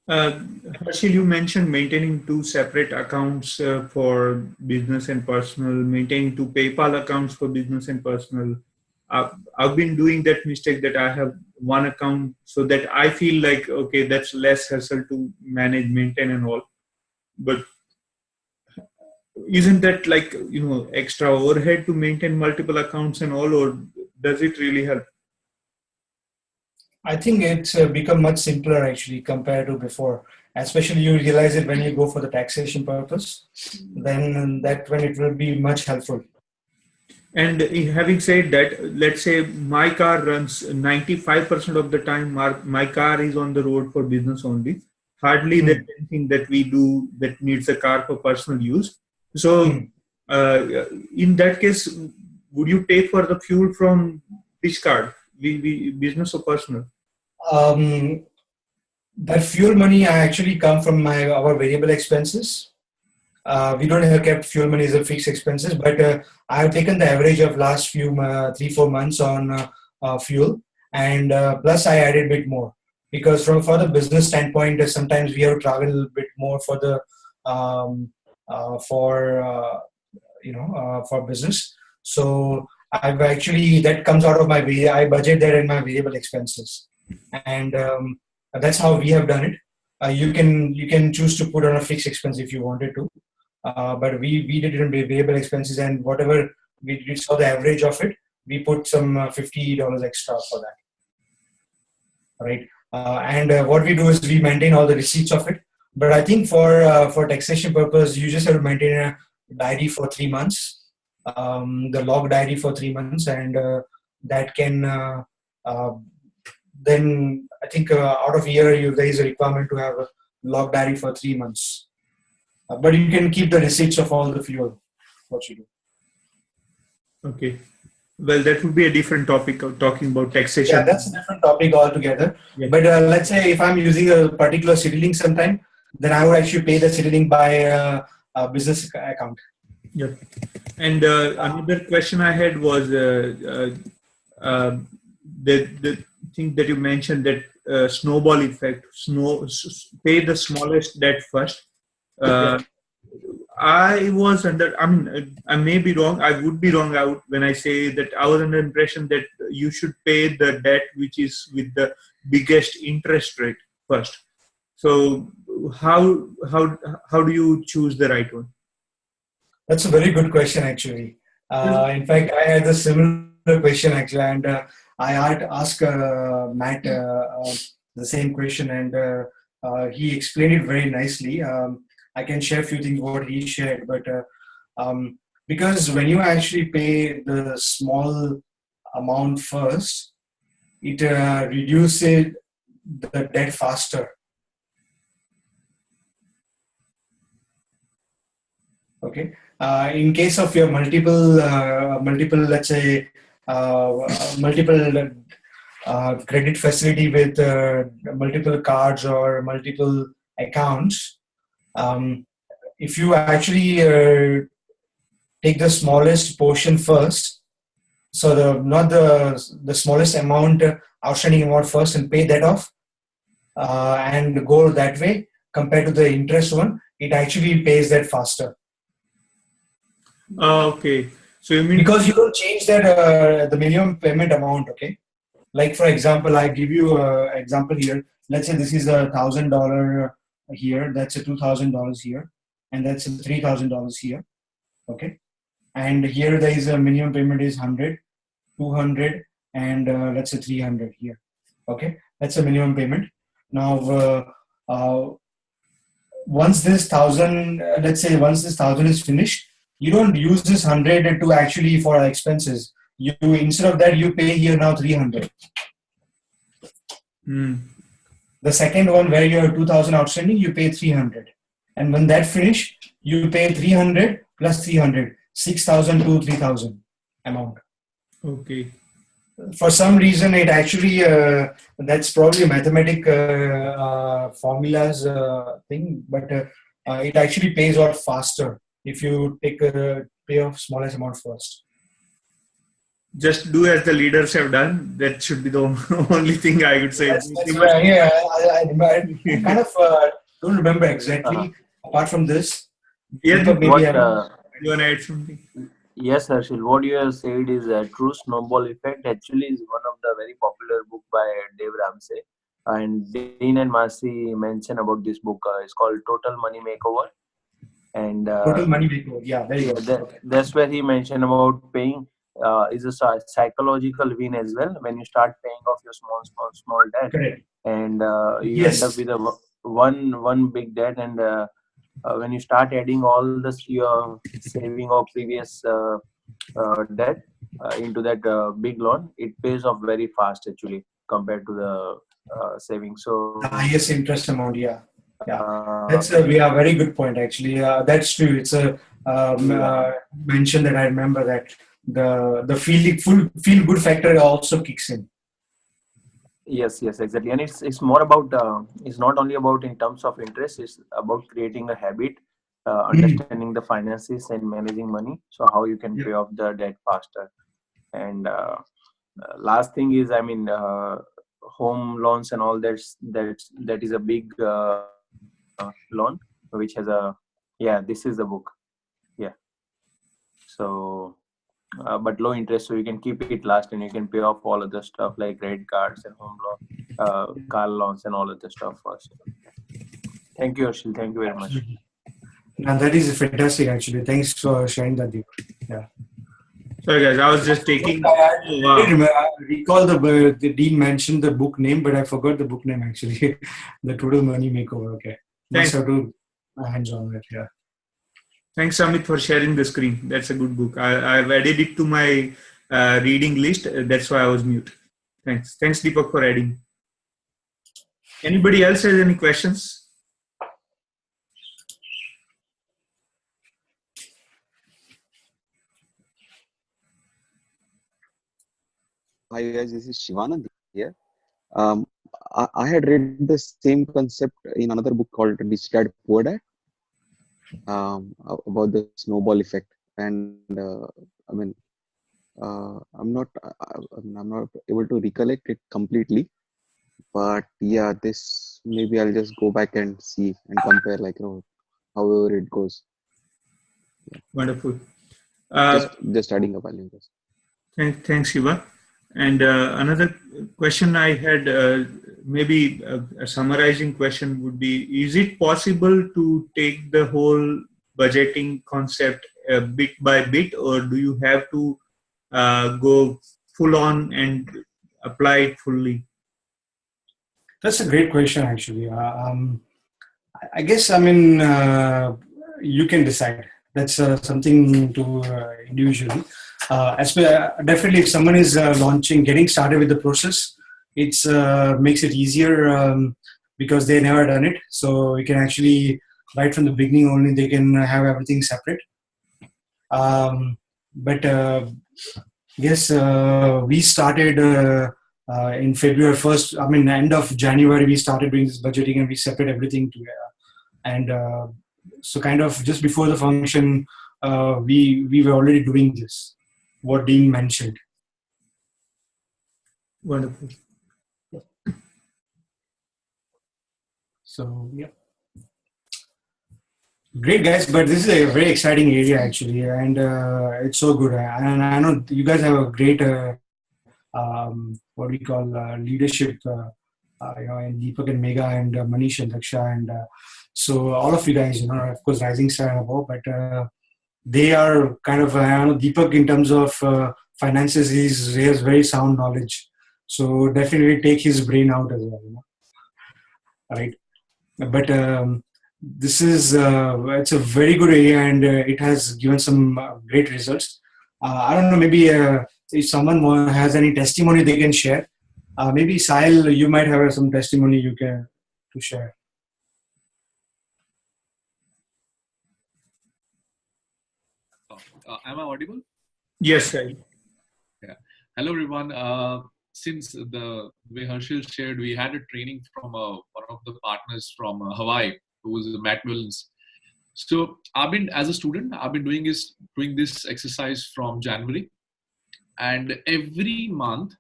Harshil, you mentioned maintaining two separate accounts for business and personal, maintaining two PayPal accounts for business and personal. I've been doing that mistake that I have one account so that I feel like, okay, that's less hassle to manage, maintain and all. But isn't that like, extra overhead to maintain multiple accounts and all, or does it really help? I think it's become much simpler actually compared to before. Especially you realize it when you go for the taxation purpose. Then that when it will be much helpful. And having said that, let's say my car runs 95% of the time. My car is on the road for business only. Hardly there's anything that we do that needs a car for personal use. So in that case, would you pay for the fuel from which card? Business or personal? That fuel money I actually come from our variable expenses. We don't have kept fuel money as a fixed expenses, but I have taken the average of last few 3-4 months on fuel, and plus I added a bit more because for the business standpoint, sometimes we have to travel a bit more for the for business. So I've actually that comes out of I budget that in my variable expenses, and that's how we have done it. You can choose to put on a fixed expense if you wanted to. But we did it in variable expenses, and whatever we saw the average of it, we put some $50 extra for that, right? And what we do is we maintain all the receipts of it. But I think for taxation purpose, you just have to maintain a diary for 3 months, the log diary for 3 months, and that can then I think out of a year there is a requirement to have a log diary for 3 months. But you can keep the receipts of all the fuel, what you do. Okay. Well, that would be a different topic of talking about taxation. Yeah, that's a different topic altogether. Yeah. But let's say if I'm using a particular CityLink sometime, then I would actually pay the CityLink by a business account. Yeah. And another question I had was the thing that you mentioned, that snowball effect, pay the smallest debt first. I may be wrong. I would be wrong out when I say that I was under the impression that you should pay the debt which is with the biggest interest rate first. So how do you choose the right one? That's a very good question, actually. In fact, I had a similar question actually, and I had to ask Matt the same question, and he explained it very nicely. I can share a few things what he shared, but because when you actually pay the small amount first, it reduces the debt faster. Okay, In case of your multiple, let's say, multiple credit facility with multiple cards or multiple accounts, if you actually take the smallest portion first, so not the smallest amount, outstanding amount first, and pay that off, and go that way compared to the interest one, it actually pays that faster. Okay. So you mean Because you don't change that the minimum payment amount. Okay, like for example, I give you an example here. Let's say this is $1,000 here, that's a $2,000 here, and that's a $3,000 here. Okay, and here there is a minimum payment is 100, 200, and let's say 300 here. Okay, that's a minimum payment. Now uh, once this 1,000, let's say once this 1,000 is finished, you don't use this 100 to actually for expenses. You, instead of that, you pay here now 300. The second one where you have 2,000 outstanding, you pay 300, and when that finish, you pay 300 plus 300, 6,000 to 3,000 amount. okay. For some reason, it actually that's probably a mathematic formulas thing, but it actually pays out faster if you take pay off smallest amount first. Just do as the leaders have done. That should be the only thing I would say. That's right. Yeah, I kind of don't remember exactly. Apart from this, Yeah, Deepak, maybe What, you want to add something? yes, Harshil, what you have said is a true snowball effect. Actually, is one of the very popular book by Dave Ramsey. And Dean and Marcy mention about this book. It's called Total Money Makeover. And total money makeover. Yeah, very yeah, good. Okay. that's where he mentioned about paying is a psychological win as well. When you start paying off your small debt, Correct. and you end up Yes. with a one big debt, and when you start adding all this your saving of previous debt into that big loan, it pays off very fast actually compared to the saving. So The highest interest amount. Yeah. Yeah. uh, That's a very good point actually. That's true. It's a yeah, mention that I remember that the feel good factor also kicks in. yes, exactly. And it's more about it's not only about in terms of interest. It's about creating a habit, understanding the finances and managing money. So how you can Yeah. pay off the debt faster. And last thing is, I mean, home loans and all that is a big loan, which has a this is the book. Yeah. So. But low interest, so you can keep it last and you can pay off all of the stuff like credit cards and home loan, car loans and all of the stuff first. Thank you, Harshil. Thank you very much. Absolutely. Now that is fantastic actually. Thanks for sharing that, Deep. Yeah. Sorry, guys. I was just taking. I recall the Dean mentioned the book name, but I forgot the book name actually. The Total Money Makeover. Okay. Must have to hands on it. Yeah. Thanks, Amit, for sharing the screen. That's a good book. I've added it to my reading list. That's why I was mute. Thanks. Thanks, Deepak, for adding. Anybody else has any questions? Hi guys, this is Shivanand here. I had read the same concept in another book called Rich Dad Poor Dad, about the snowball effect, and I mean, I'm not able to recollect it completely, but yeah, this maybe I'll just go back and see and compare, like, however it goes. Wonderful. Just adding up, I'll just. Thanks, Shiva. And another question I had, maybe a summarizing question would be, is it possible to take the whole budgeting concept bit by bit, or do you have to go full on and apply it fully? That's a great question actually. I guess you can decide. That's something to individually. Definitely, if someone is getting started with the process, it's makes it easier because they never done it. So you can actually right from the beginning only they can have everything separate. But yes, we started in February 1st. I mean, end of January, we started doing this budgeting and we separate everything together. And so, kind of just before the function, we were already doing this. What Dean mentioned. Wonderful. So yeah. Great guys, but this is a very exciting area actually, and it's so good. And I know you guys have a great, what we call leadership, in Deepak and Mega and Manish and Daksha, and so all of you guys, of course, Rising Star and above, but they are kind of, I know Deepak in terms of finances, he has very sound knowledge, so definitely take his brain out as well, right? But this is it's a very good area and it has given some great results. I don't know, maybe if someone has any testimony they can share. Maybe Sahil, you might have some testimony you can to share. Am I audible? Yes, sir. Yeah. Hello, everyone. Since the way Harshil shared, we had a training from one of the partners from Hawaii, who was Matt Williams. So as a student, I've been doing this exercise from January, and every month,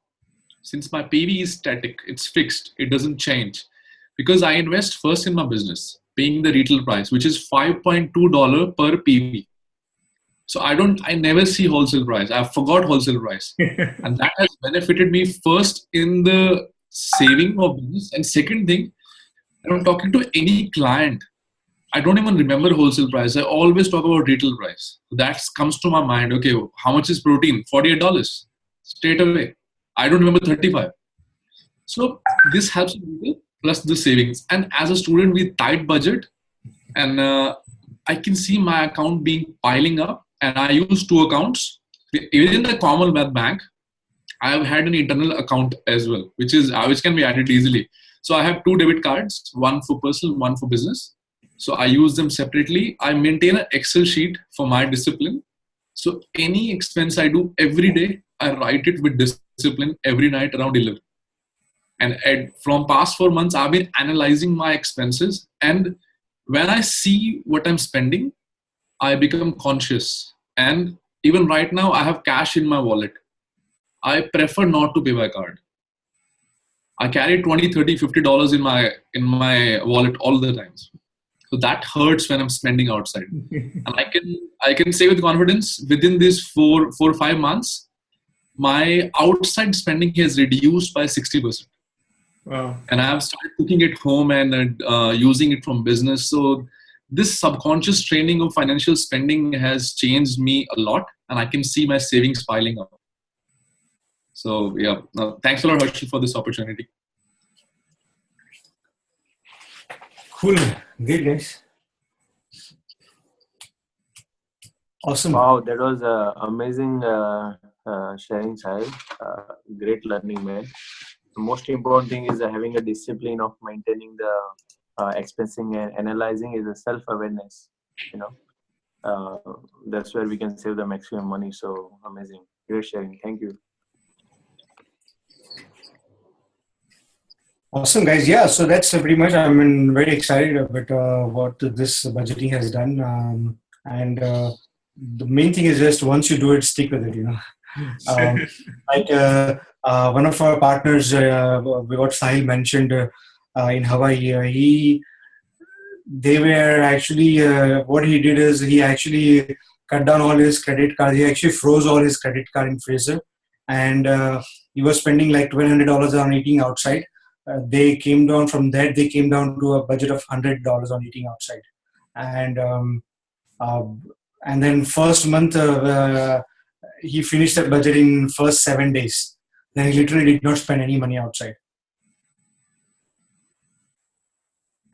since my PV is static, it's fixed, it doesn't change, because I invest first in my business, paying the retail price, which is $5.2 per PV. So I never see wholesale price. I forgot wholesale price. And that has benefited me first in the saving of business. And second thing, when I'm talking to any client, I don't even remember wholesale price. I always talk about retail price. That comes to my mind. Okay, how much is protein? $48. Straight away. I don't remember 35. So this helps people plus the savings. And as a student with tight budget, and I can see my account being piling up. And I use two accounts. Within the Commonwealth Bank, I have had an internal account as well, which can be added easily. So I have two debit cards, one for personal, one for business. So I use them separately. I maintain an Excel sheet for my discipline. So any expense I do every day, I write it with discipline every night around 11. And from past 4 months, I've been analyzing my expenses. And when I see what I'm spending, I become conscious. And even right now, I have cash in my wallet. I prefer not to pay by card. I carry $20, $30, $50 in my wallet all the times. So that hurts when I'm spending outside. And I can say with confidence, within these 4 or 5 months, my outside spending has reduced by 60%. Wow. And I have started cooking at home and using it from business. So this subconscious training of financial spending has changed me a lot, and I can see my savings piling up. So yeah, thanks a lot, Harshil, for this opportunity. Cool, great guys. Awesome. Wow, that was amazing sharing, Sahil. Great learning, man. The most important thing is having a discipline of maintaining the expensing and analyzing is a self-awareness. That's where we can save the maximum money. So amazing, great sharing. Thank you. Awesome, guys. Yeah, so that's pretty much. I'm very excited about what this budgeting has done, and the main thing is just once you do it, stick with it. One of our partners, what Sahil mentioned in Hawaii, they were actually what he did is he actually cut down all his credit cards. He actually froze all his credit card in freezer, and he was spending like $1,200 on eating outside. They came down from that. They came down to a budget of $100 on eating outside, and then first month he finished that budget in first 7 days. Then he literally did not spend any money outside.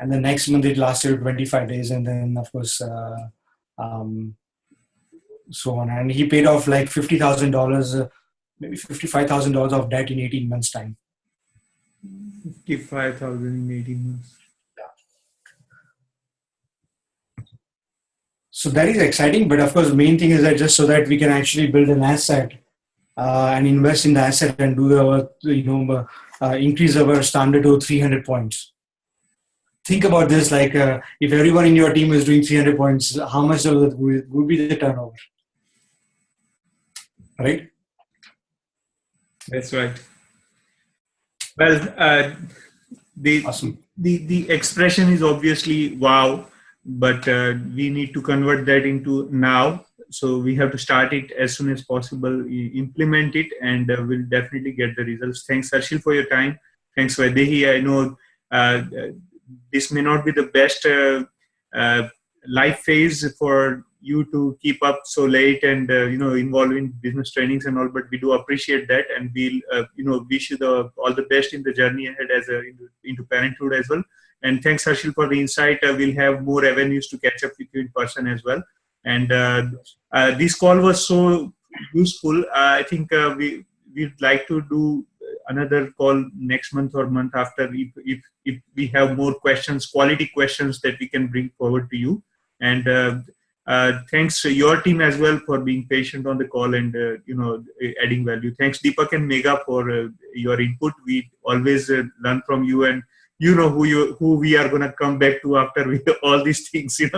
And the next month it lasted 25 days, and then of course so on. And he paid off like $50,000, maybe $55,000 of debt in 18 months' time. 55,000 in 18 months. So that is exciting, but of course, the main thing is that just so that we can actually build an asset and invest in the asset and do increase our standard to 300 points. Think about this: like if everyone in your team is doing 300 points, how much of it would be the turnover, right? That's right. Well, Awesome. the expression is obviously wow, but we need to convert that into now. So we have to start it as soon as possible, implement it, and we'll definitely get the results. Thanks, Harshil, for your time. Thanks, Vaidehi. I know this may not be the best life phase for you to keep up so late and involved in business trainings and all, but we do appreciate that, and we'll wish you all the best in the journey ahead as into parenthood as well. And thanks, Harshil, for the insight. We'll have more avenues to catch up with you in person as well. And this call was so useful. I think we'd like to do another call next month or month after if we have more questions, quality questions that we can bring forward to you. And thanks to your team as well for being patient on the call and adding value. Thanks, Deepak and Megha, for your input. We always learn from you, and you know who we are going to come back to after all these things. So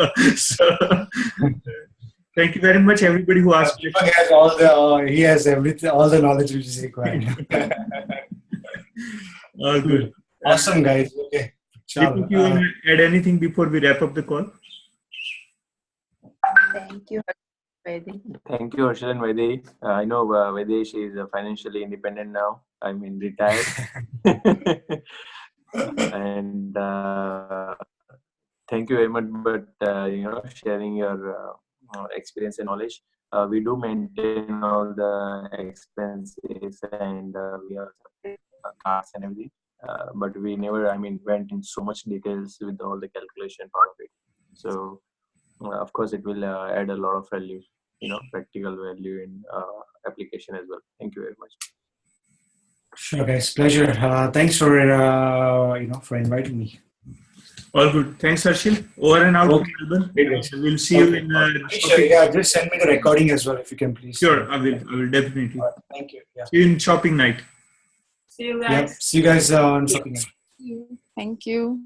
thank you very much, everybody who asked questions. He has everything, all the knowledge which is required. All good. Awesome, guys. Okay. Deepak, you want to add anything before we wrap up the call? Thank you, Vaidehi. Thank you, Harshil and Vaidehi. I know Vaidehi, she is financially independent now. I mean, retired. And thank you very much, but sharing your experience and knowledge. We do maintain all the expenses and we have cards and everything. But we never, went in so much details with all the calculation part of it. So, of course, it will add a lot of value, practical value in application as well. Thank you very much. Sure, guys. Pleasure. Thanks for for inviting me. All good. Thanks, Harshil. Over and out. Okay. We'll see you in. Yeah, just send me the recording as well if you can, please. Sure, I will definitely. Right, thank you. Yeah. See you in shopping night. See you guys. Yep. See you guys on shopping night. Thank you.